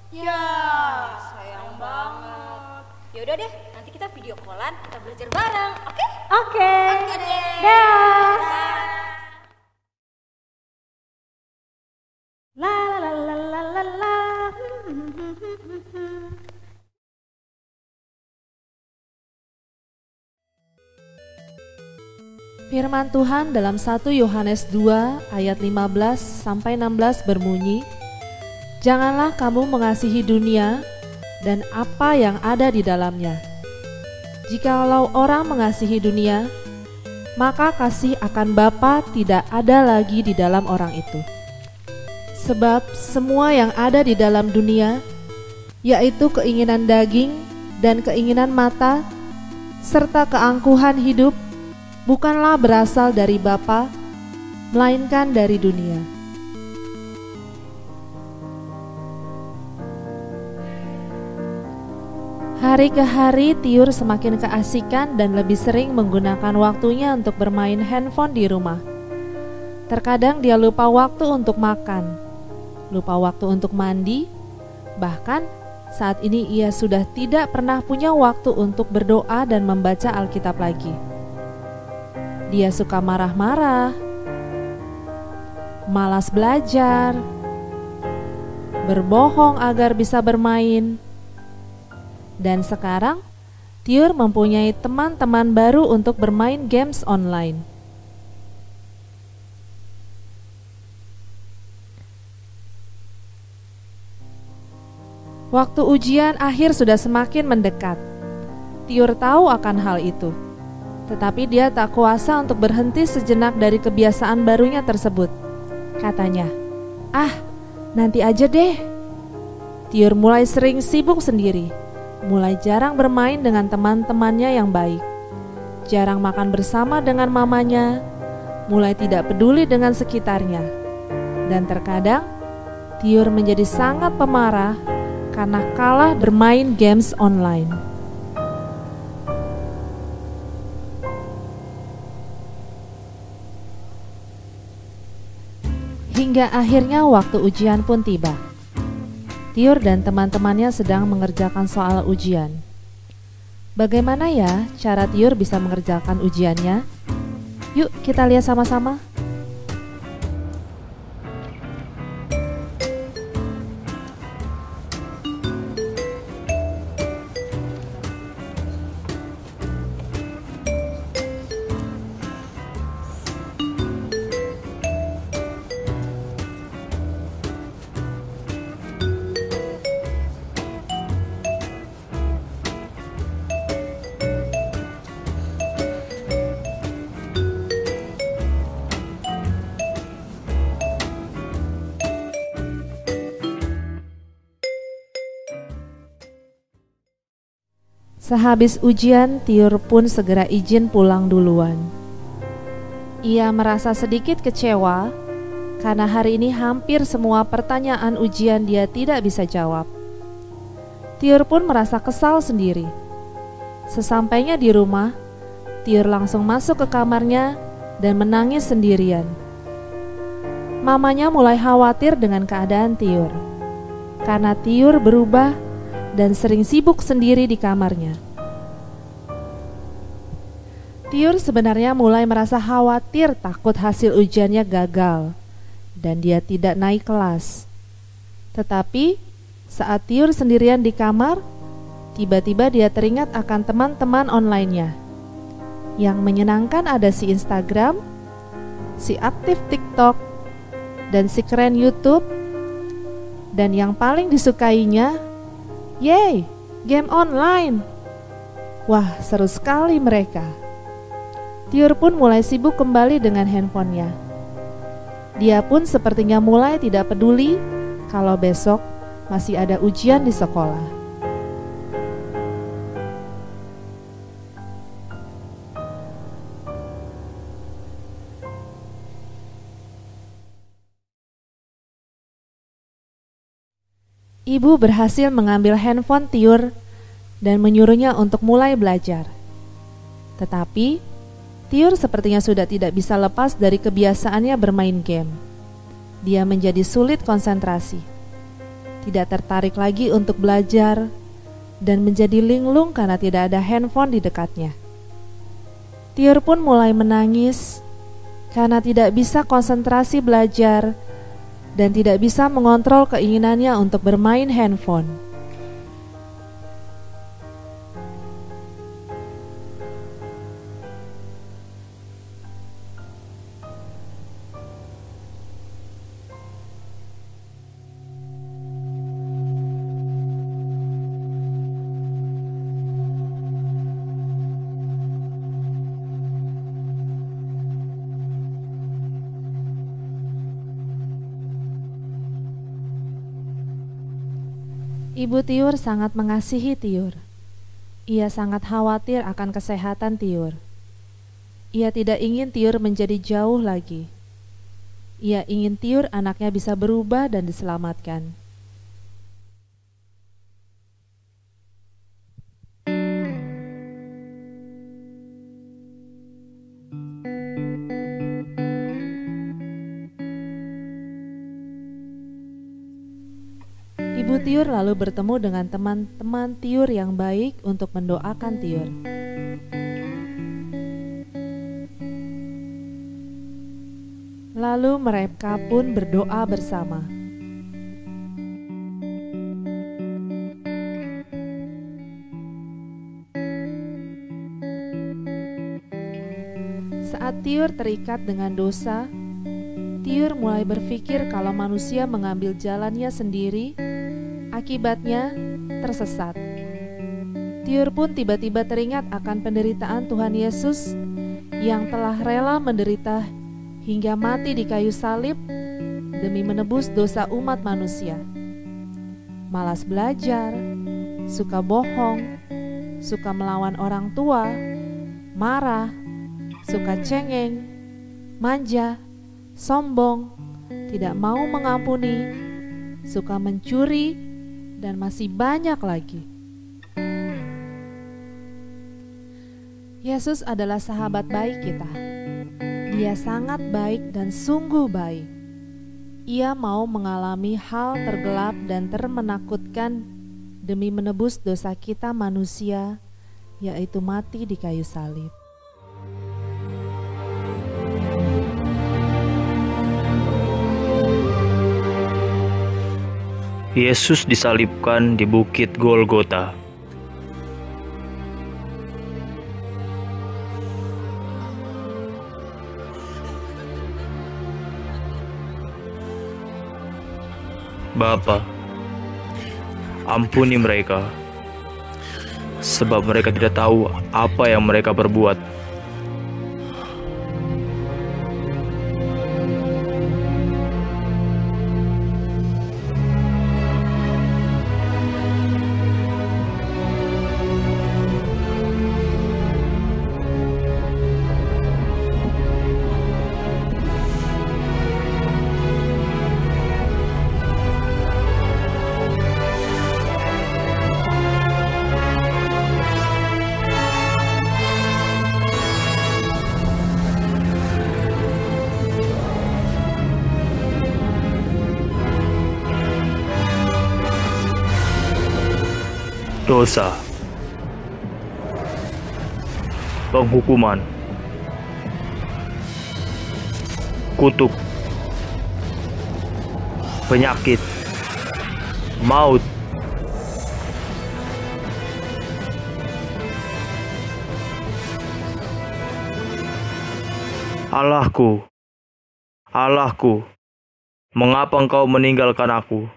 Ya, sayang banget. Yaudah deh, nanti kita video callan, kita belajar bareng, oke? Oke. Oke deh. Dah. Dah. La la la la la la. Firman Tuhan dalam 1 Yohanes 2 ayat 15 sampai 16 berbunyi, "Janganlah kamu mengasihi dunia dan apa yang ada di dalamnya. Jikalau orang mengasihi dunia, maka kasih akan Bapa tidak ada lagi di dalam orang itu. Sebab semua yang ada di dalam dunia, yaitu keinginan daging dan keinginan mata, serta keangkuhan hidup, bukanlah berasal dari Bapa, melainkan dari dunia." Hari ke hari Tiur semakin keasikan dan lebih sering menggunakan waktunya untuk bermain handphone di rumah. Terkadang dia lupa waktu untuk makan, lupa waktu untuk mandi, bahkan saat ini ia sudah tidak pernah punya waktu untuk berdoa dan membaca Alkitab lagi. Dia suka marah-marah, malas belajar, berbohong agar bisa bermain. Dan sekarang, Tiur mempunyai teman-teman baru untuk bermain games online. Waktu ujian akhir sudah semakin mendekat. Tiur tahu akan hal itu, tetapi dia tak kuasa untuk berhenti sejenak dari kebiasaan barunya tersebut. Katanya, nanti aja deh. Tiur mulai sering sibuk sendiri, mulai jarang bermain dengan teman-temannya yang baik, jarang makan bersama dengan mamanya, mulai tidak peduli dengan sekitarnya. Dan terkadang, Tiur menjadi sangat pemarah karena kalah bermain games online. Hingga akhirnya waktu ujian pun tiba. Tiur dan teman-temannya sedang mengerjakan soal ujian. Bagaimana ya cara Tiur bisa mengerjakan ujiannya? Yuk kita lihat sama-sama. Sehabis ujian, Tiur pun segera izin pulang duluan. Ia merasa sedikit kecewa karena hari ini hampir semua pertanyaan ujian dia tidak bisa jawab. Tiur pun merasa kesal sendiri. Sesampainya di rumah, Tiur langsung masuk ke kamarnya dan menangis sendirian. Mamanya mulai khawatir dengan keadaan Tiur, karena Tiur berubah dan sering sibuk sendiri di kamarnya. Tiur sebenarnya mulai merasa khawatir takut hasil ujiannya gagal dan dia tidak naik kelas. Tetapi saat Tiur sendirian di kamar, tiba-tiba dia teringat akan teman-teman online-nya. Yang menyenangkan ada si Instagram, si aktif TikTok, dan si keren YouTube. Dan yang paling disukainya, yeay, game online. Wah, seru sekali mereka. Tiur pun mulai sibuk kembali dengan handphonenya. Dia pun sepertinya mulai tidak peduli kalau besok masih ada ujian di sekolah. Ibu berhasil mengambil handphone Tiur dan menyuruhnya untuk mulai belajar. Tetapi, Tiur sepertinya sudah tidak bisa lepas dari kebiasaannya bermain game. Dia menjadi sulit konsentrasi, tidak tertarik lagi untuk belajar, dan menjadi linglung karena tidak ada handphone di dekatnya. Tiur pun mulai menangis karena tidak bisa konsentrasi belajar dan tidak bisa mengontrol keinginannya untuk bermain handphone. Ibu Tiur sangat mengasihi Tiur. Ia sangat khawatir akan kesehatan Tiur. Ia tidak ingin Tiur menjadi jauh lagi. Ia ingin Tiur anaknya bisa berubah dan diselamatkan. Ibu Tiur lalu bertemu dengan teman-teman Tiur yang baik untuk mendoakan Tiur. Lalu mereka pun berdoa bersama. Saat Tiur terikat dengan dosa, Tiur mulai berpikir kalau manusia mengambil jalannya sendiri, akibatnya tersesat. Tiur pun tiba-tiba teringat akan penderitaan Tuhan Yesus yang telah rela menderita hingga mati di kayu salib demi menebus dosa umat manusia. Malas belajar, suka bohong, suka melawan orang tua, marah, suka cengeng, manja, sombong, tidak mau mengampuni, suka mencuri, dan masih banyak lagi. Yesus adalah sahabat baik kita. Dia sangat baik dan sungguh baik. Ia mau mengalami hal tergelap dan termenakutkan demi menebus dosa kita manusia, yaitu mati di kayu salib. Yesus disalibkan di Bukit Golgota. Bapa, ampuni mereka, sebab mereka tidak tahu apa yang mereka perbuat. Dosa, penghukuman, kutuk, penyakit, maut, Allahku, Allahku, mengapa Engkau meninggalkan aku?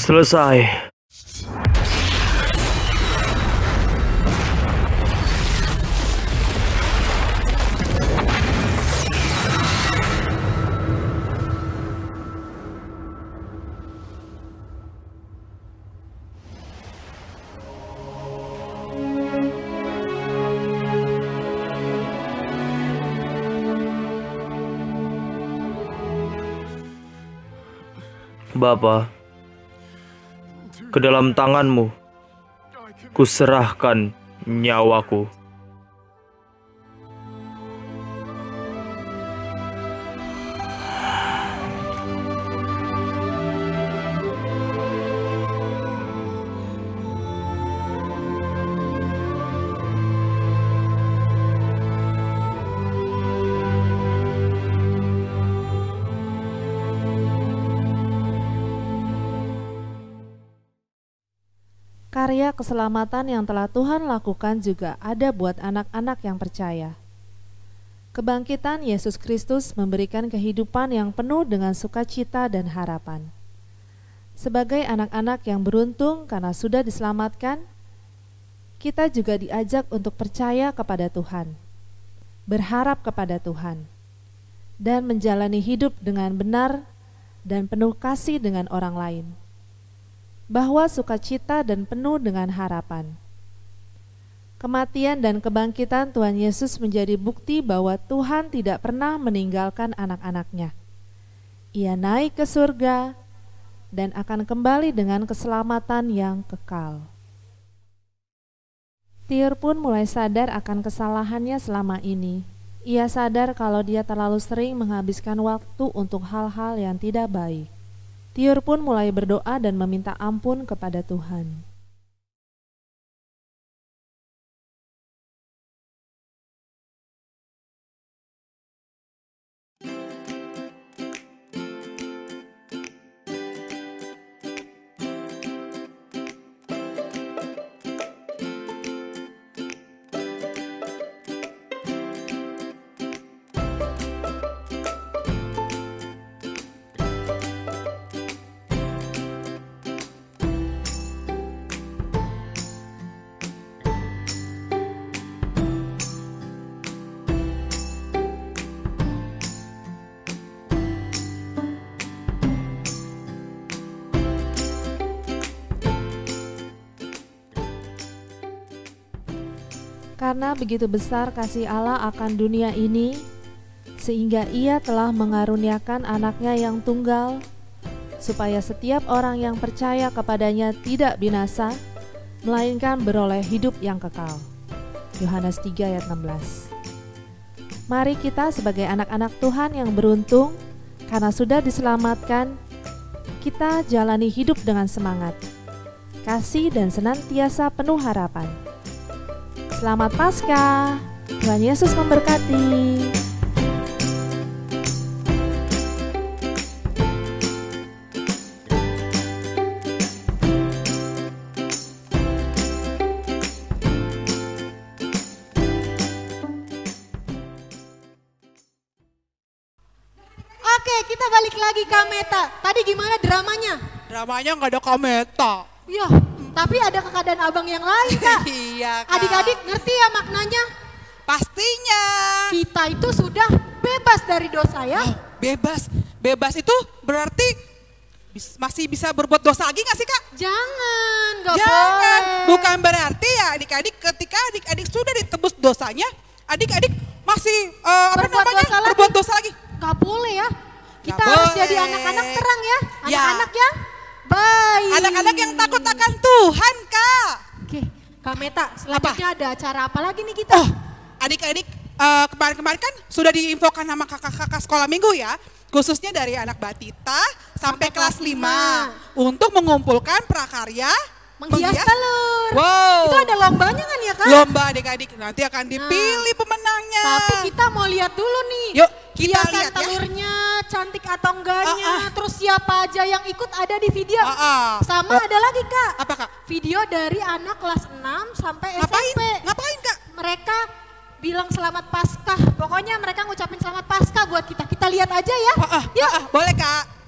Selesai. Bapa, ke dalam tangan-Mu kuserahkan nyawaku. Karya keselamatan yang telah Tuhan lakukan juga ada buat anak-anak yang percaya. Kebangkitan Yesus Kristus memberikan kehidupan yang penuh dengan sukacita dan harapan. Sebagai anak-anak yang beruntung karena sudah diselamatkan, kita juga diajak untuk percaya kepada Tuhan, berharap kepada Tuhan, dan menjalani hidup dengan benar dan penuh kasih dengan orang lain, bahwa sukacita dan penuh dengan harapan. Kematian dan kebangkitan Tuhan Yesus menjadi bukti bahwa Tuhan tidak pernah meninggalkan anak-anaknya. Ia naik ke surga dan akan kembali dengan keselamatan yang kekal. Tiur pun mulai sadar akan kesalahannya selama ini. Ia sadar kalau dia terlalu sering menghabiskan waktu untuk hal-hal yang tidak baik. Tiur pun mulai berdoa dan meminta ampun kepada Tuhan. Karena begitu besar kasih Allah akan dunia ini, sehingga Ia telah mengaruniakan anaknya yang tunggal, supaya setiap orang yang percaya kepadanya tidak binasa, melainkan beroleh hidup yang kekal. Yohanes 3 ayat 16. Mari kita sebagai anak-anak Tuhan yang beruntung, karena sudah diselamatkan, kita jalani hidup dengan semangat, kasih dan senantiasa penuh harapan. Selamat Paskah, Tuhan Yesus memberkati. Oke, kita balik lagi ke Meta. Tadi gimana dramanya? Dramanya nggak ada Kameta. Iya, tapi ada keadaan abang yang lain, Kak. Iya, Kak. Adik-adik ngerti ya maknanya? Pastinya. Kita itu sudah bebas dari dosa ya. Oh, bebas. Bebas itu berarti masih bisa berbuat dosa lagi nggak sih, Kak? Jangan, nggak Jangan. boleh. Bukan berarti ya adik-adik ketika adik-adik sudah ditebus dosanya, adik-adik masih berbuat dosa lagi. Gak boleh ya. Kita Gak harus boleh. jadi anak-anak terang ya. Ya. Anak-anak yang baik. Anak-anak yang takut akan Tuhan, Kak. Oke, Kak Meta, selanjutnya ada acara apa lagi nih kita? Oh, adik-adik kemarin-kemarin kan sudah diinfokan sama kakak-kakak sekolah minggu ya. Khususnya dari anak Batita sampai kelas 5. Untuk mengumpulkan prakarya Menghias telur. Wow. Itu ada lombanya kan ya, Kak? Lomba adik-adik, nanti akan dipilih pemenangnya. Tapi kita mau lihat dulu nih. Yuk, kita hiasan lihat ya. telurnya cantik atau enggaknya. Terus siapa aja yang ikut ada di video. Sama ada lagi, Kak. Apa, Kak? Video dari anak kelas 6 sampai SMP. Ngapain, Kak? Mereka bilang selamat Paskah. Pokoknya mereka ngucapin selamat Paskah buat kita. Kita lihat aja ya. Boleh, Kak.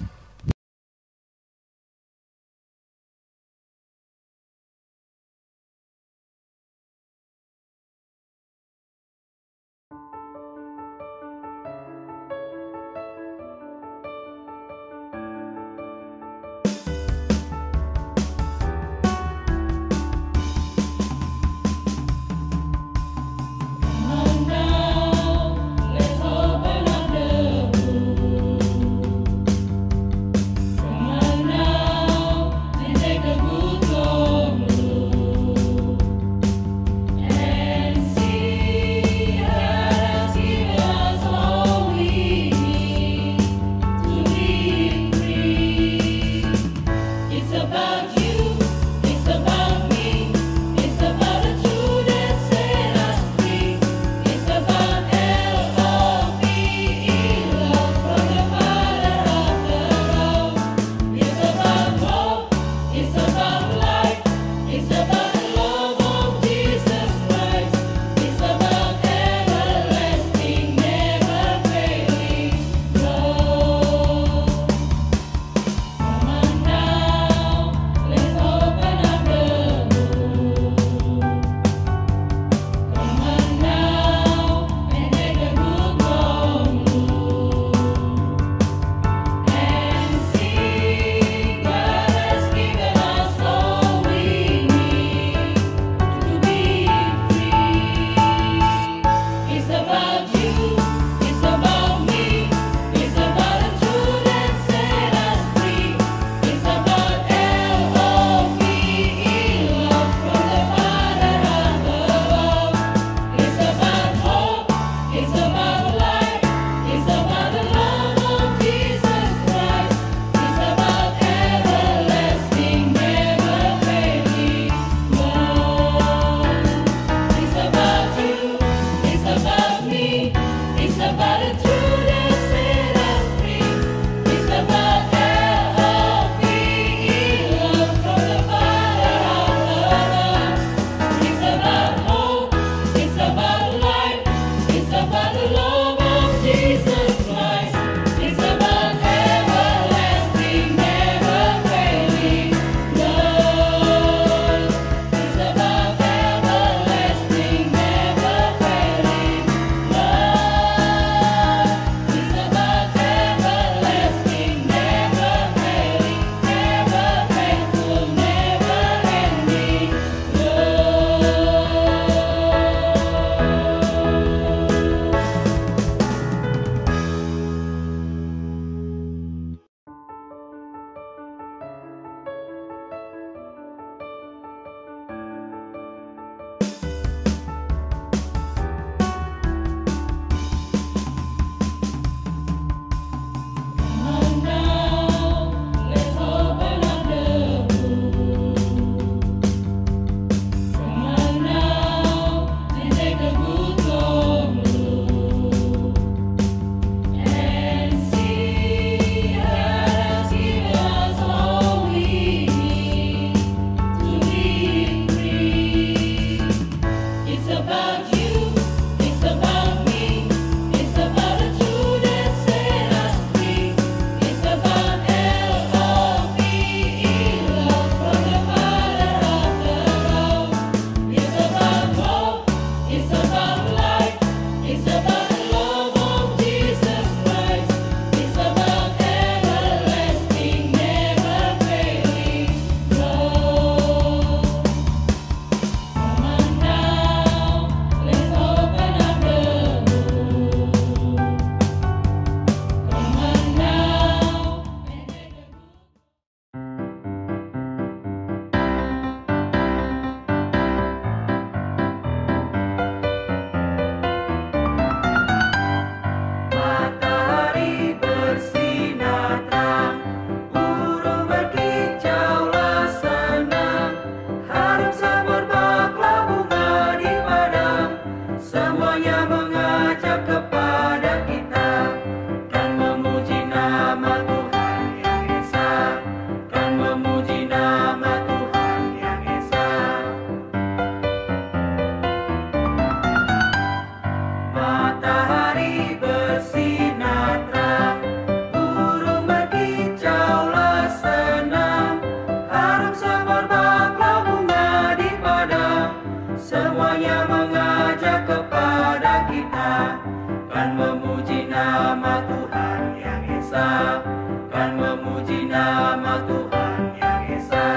memuji nama Tuhan yang Esa.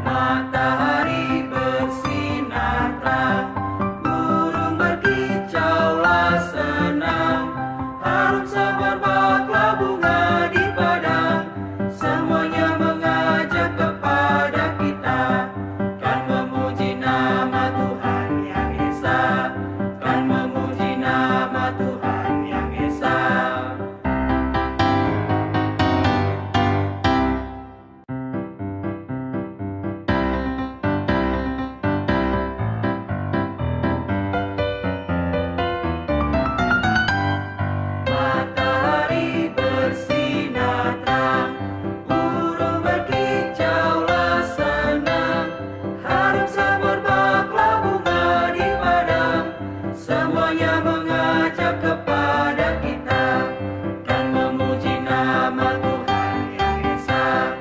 Matahari bersinar terang, burung berkicaulah senang, harum semerbaklah bunga di padang, semuanya mengajak kepada kita, kan memuji nama Tuhan yang Esa, kan memuji nama Tuhan yang Esa. Matahari bersinar terang, burung berkicaulah senang, harum semerbaklah bunga di padang, semuanya mengajak kepada kita, kan memuji nama Tuhan yang Esa,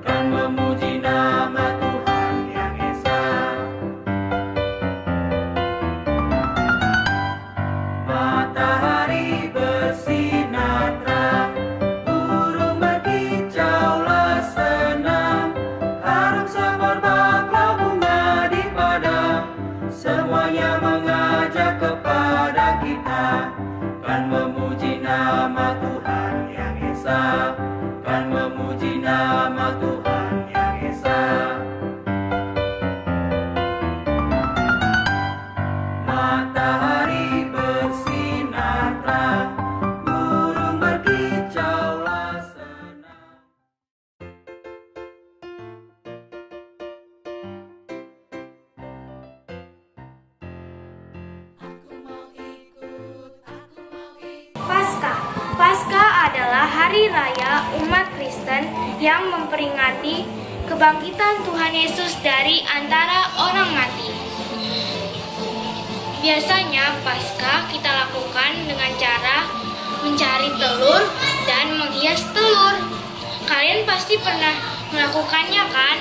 kan memuji nama Tuhan yang Esa. Matahari bersinar terang, burung berkicaulah senang, harum semerbaklah bunga di padang, semuanya mengajak kepada kita, kan memuji nama Tuhan yang Esa, kan memuji nama Tuhan yang Esa. Matahari bersinar terang, burung berkicaulah senang. Paskah. Paskah adalah hari raya umat Kristen yang memperingati kebangkitan Tuhan Yesus dari antara orang mati. Biasanya Paskah kita lakukan dengan cara mencari telur dan menghias telur. Kalian pasti pernah melakukannya, kan?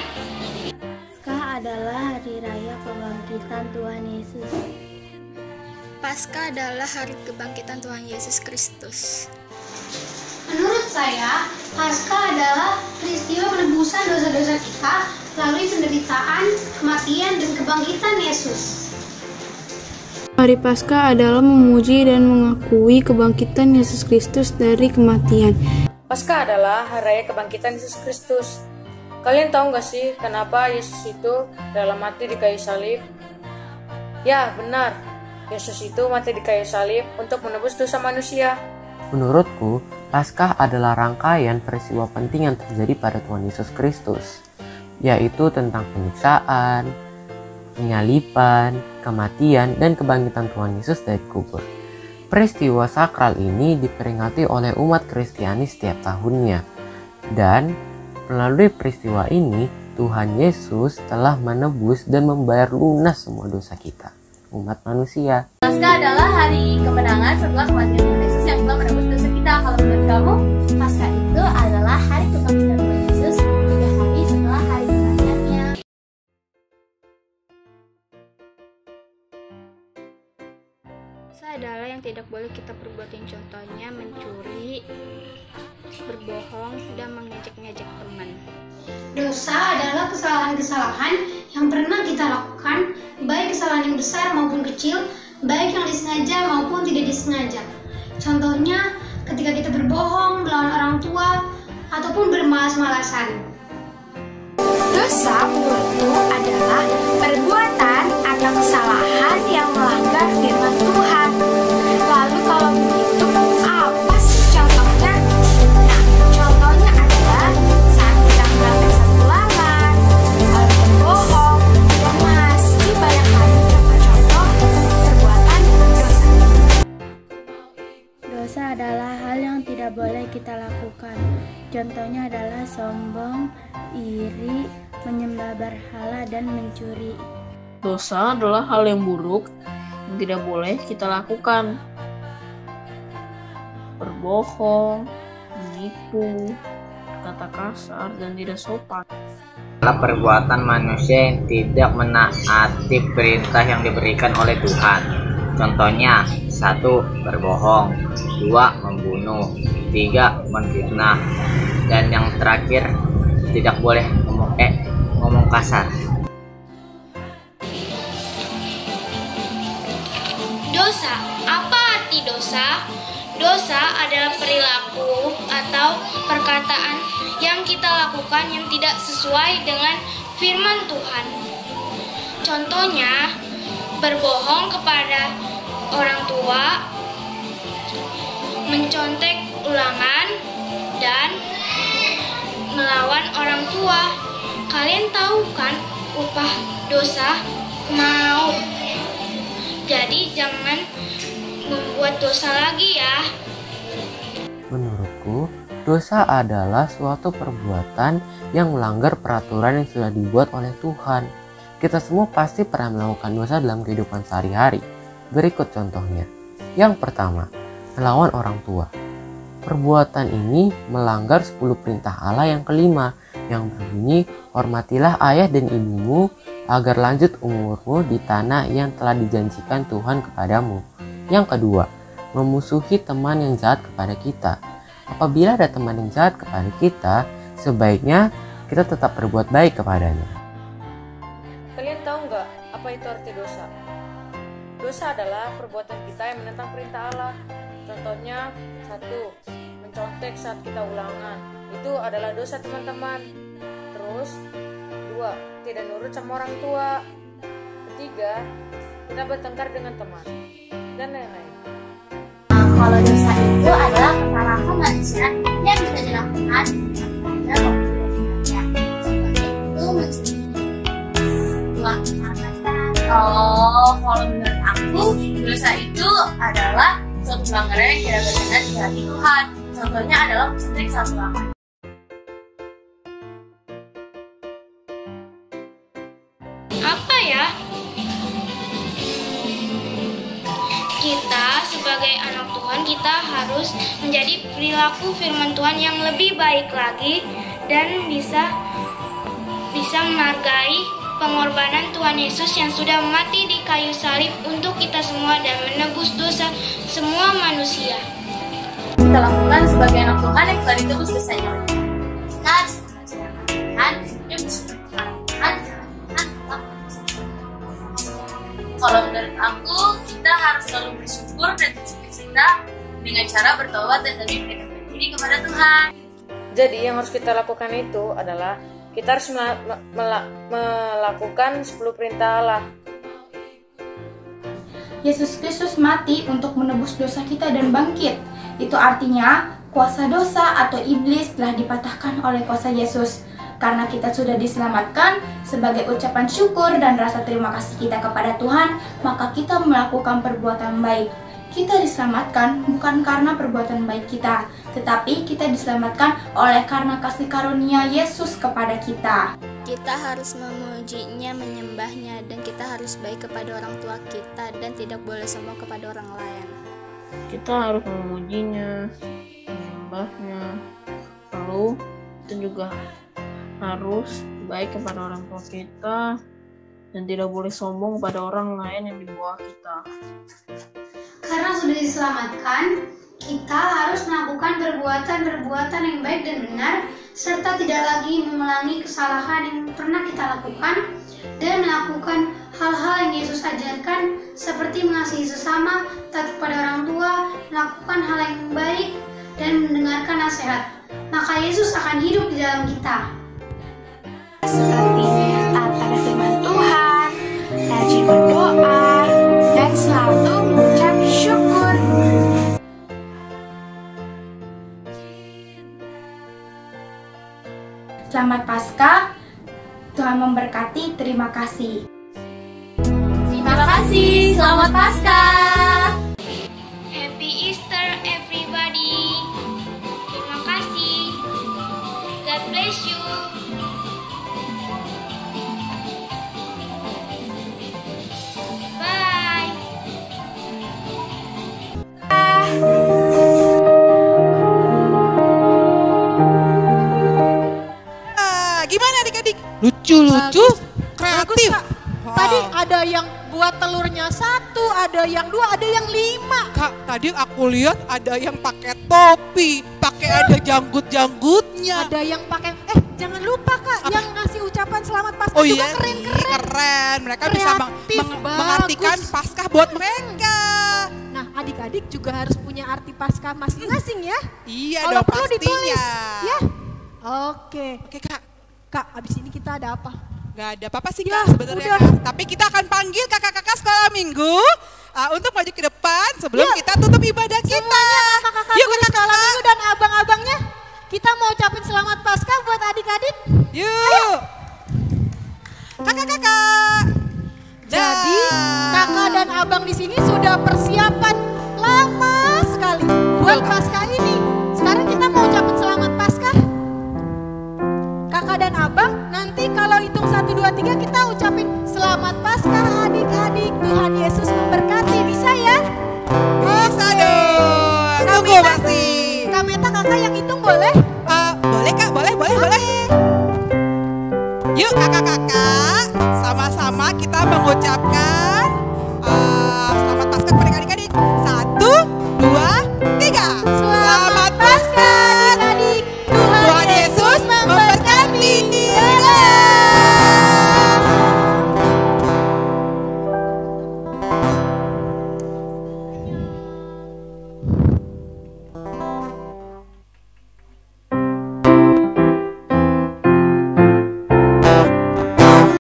Paskah adalah hari raya kebangkitan Tuhan Yesus. Paskah adalah hari kebangkitan Tuhan Yesus Kristus. Menurut saya, Paskah adalah peristiwa penebusan dosa-dosa kita melalui penderitaan, kematian, dan kebangkitan Yesus. Hari Paskah adalah memuji dan mengakui kebangkitan Yesus Kristus dari kematian. Paskah adalah hari raya kebangkitan Yesus Kristus. Kalian tahu nggak sih kenapa Yesus itu rela mati di kayu salib? Ya, benar. Yesus itu mati di kayu salib untuk menebus dosa manusia. Menurutku, Paskah adalah rangkaian peristiwa penting yang terjadi pada Tuhan Yesus Kristus, yaitu tentang penyiksaan, penyaliban, kematian, dan kebangkitan Tuhan Yesus dari kubur. Peristiwa sakral ini diperingati oleh umat Kristiani setiap tahunnya, dan melalui peristiwa ini Tuhan Yesus telah menebus dan membayar lunas semua dosa kita, umat manusia. Paskah adalah hari kemenangan setelah kematian Tuhan Yesus yang telah menebus dosa kita. Kalau menurut kamu, Paskah itu adalah hari kebangkitan Tuhan Yesus 3 hari setelah hari kematiannya. Dosa adalah yang tidak boleh kita perbuatin, contohnya mencuri, berbohong, dan mengejek-ngejek teman. Dosa adalah kesalahan-kesalahan yang pernah kita lakukan, baik kesalahan yang besar maupun kecil, baik yang disengaja maupun tidak disengaja. Contohnya, ketika kita berbohong, melawan orang tua, ataupun bermalas-malasan. Dosa menurutku adalah perbuatan atau kesalahan yang melanggar firman Tuhan. Lalu kalau begitu, apa sih contohnya? Nah, contohnya adalah saat kita melanggar satu larangan, lalu berbohong, dan masih banyak lagi contoh perbuatan dosa. Dosa adalah hal yang tidak boleh kita lakukan. Contohnya adalah sombong, iri, menyembah berhala, dan mencuri. Dosa adalah hal yang buruk yang tidak boleh kita lakukan. Berbohong, menipu, berkata kasar, dan tidak sopan. Adalah perbuatan manusia yang tidak menaati perintah yang diberikan oleh Tuhan. Contohnya, 1. Berbohong, 2. Membunuh, 3. Menfitnah, dan yang terakhir tidak boleh ngomong kasar. Dosa. Apa arti dosa? Dosa adalah perilaku atau perkataan yang kita lakukan yang tidak sesuai dengan firman Tuhan. Contohnya, berbohong kepada orang tua, mencontek ulangan, dan melawan orang tua. Kalian tahu kan upah dosa? Maut. Jadi jangan membuat dosa lagi ya. Menurutku, dosa adalah suatu perbuatan yang melanggar peraturan yang sudah dibuat oleh Tuhan. Kita semua pasti pernah melakukan dosa dalam kehidupan sehari-hari. Berikut contohnya. Yang pertama, melawan orang tua. Perbuatan ini melanggar 10 perintah Allah yang kelima, yang berbunyi, hormatilah ayah dan ibumu agar lanjut umurmu di tanah yang telah dijanjikan Tuhan kepadamu. Yang kedua, memusuhi teman yang jahat kepada kita. Apabila ada teman yang jahat kepada kita, sebaiknya kita tetap berbuat baik kepadanya. Kalian tahu nggak apa itu arti dosa? Dosa adalah perbuatan kita yang menentang perintah Allah. Contohnya, 1. Mencontek saat kita ulangan. Itu adalah dosa, teman-teman. Terus, 2. Tidak nurut sama orang tua. Ketiga, kita bertengkar dengan teman. Dan lain-lain. Kalau dosa itu adalah kesalahan manusia yang bisa dilakukan pada waktu dosa. Seperti itu mencuri. Kalau menurut aku, dosa itu adalah suatu pelanggaran yang tidak berkenan di hati Tuhan. Contohnya adalah mencuri satu ulangan. Apa ya? Kita sebagai anak Tuhan, kita harus menjadi perilaku firman Tuhan yang lebih baik lagi dan bisa menghargai pengorbanan Tuhan Yesus yang sudah mati di kayu salib untuk kita semua dan menebus dosa semua manusia. Kita lakukan sebagai anak Tuhan yang telah ditebus dosanya. Kita harus mengajarkan Tuhan yang bersyukur Tuhan. Kalau menurut aku, kita harus selalu bersyukur dan bersukacita dengan cara bertobat dan lebih mendekatkan diri kepada Tuhan. Jadi yang harus kita lakukan itu adalah kita harus melakukan 10 perintah Allah. Yesus Kristus mati untuk menebus dosa kita dan bangkit. Itu artinya kuasa dosa atau iblis telah dipatahkan oleh kuasa Yesus. Karena kita sudah diselamatkan, sebagai ucapan syukur dan rasa terima kasih kita kepada Tuhan, maka kita melakukan perbuatan baik. Kita diselamatkan bukan karena perbuatan baik kita, tetapi kita diselamatkan oleh karena kasih karunia Yesus kepada kita. Kita harus memujinya, menyembahnya, dan kita harus baik kepada orang tua kita dan tidak boleh sombong kepada orang lain. Kita harus memujinya, menyembahnya, lalu kita juga harus baik kepada orang tua kita dan tidak boleh sombong pada orang lain yang di bawah kita. Karena sudah diselamatkan, kita harus melakukan perbuatan-perbuatan yang baik dan benar, serta tidak lagi mengulangi kesalahan yang pernah kita lakukan, dan melakukan hal-hal yang Yesus ajarkan, seperti mengasihi sesama, taat kepada orang tua, melakukan hal yang baik, dan mendengarkan nasihat. Maka Yesus akan hidup di dalam kita. Seperti taat pada firman Tuhan, rajin berdoa, dan selalu mengucap syukur. Selamat Paskah, Tuhan memberkati, terima kasih. Terima kasih, selamat Paskah. Happy Easter everybody. Terima kasih. God bless you. Bye. Gimana adik-adik? Lucu-lucu, kreatif. Tadi ada yang buat telurnya 1, ada yang 2, ada yang 5. Kak, tadi aku lihat ada yang pakai topi, pakai ada janggut-janggutnya. Ada yang pakai, jangan lupa Kak, yang ngasih ucapan selamat Paskah Oh juga iya, keren-keren. keren. Mereka bisa mengartikan Paskah buat mereka. Nah, adik-adik juga harus punya arti Paskah masing-masing ya. Iya Kalau dong, perlu pastinya. ditulis, ya. Oke. Oke Kak. Kak, abis ini kita ada apa? Gak ada apa-apa sih Ya, Kak sebenarnya udah. Kak. Tapi kita akan panggil kakak-kakak sekolah minggu untuk maju ke depan sebelum kita tutup ibadah kita. Semuanya kakak-kakak guru sekolah minggu dan abang-abangnya, kita mau ucapin selamat Paskah buat adik-adik. Yuk. Ayo. Kakak-kakak. Jadi kakak dan abang di sini sudah persiapan lama sekali buat Paskah ini. Sekarang kita mau ucapin selamat Paskah. Kakak dan abang, nanti kalau hitung 1, 2, 3 kita ucapin selamat Paskah adik-adik. Tuhan Yesus memberkati. Bisa ya? Bisa dong. Tunggu masih. Kak Meta, kakak yang hitung boleh? Boleh Kak, boleh. Yuk kakak-kakak, sama-sama kita mengucapkan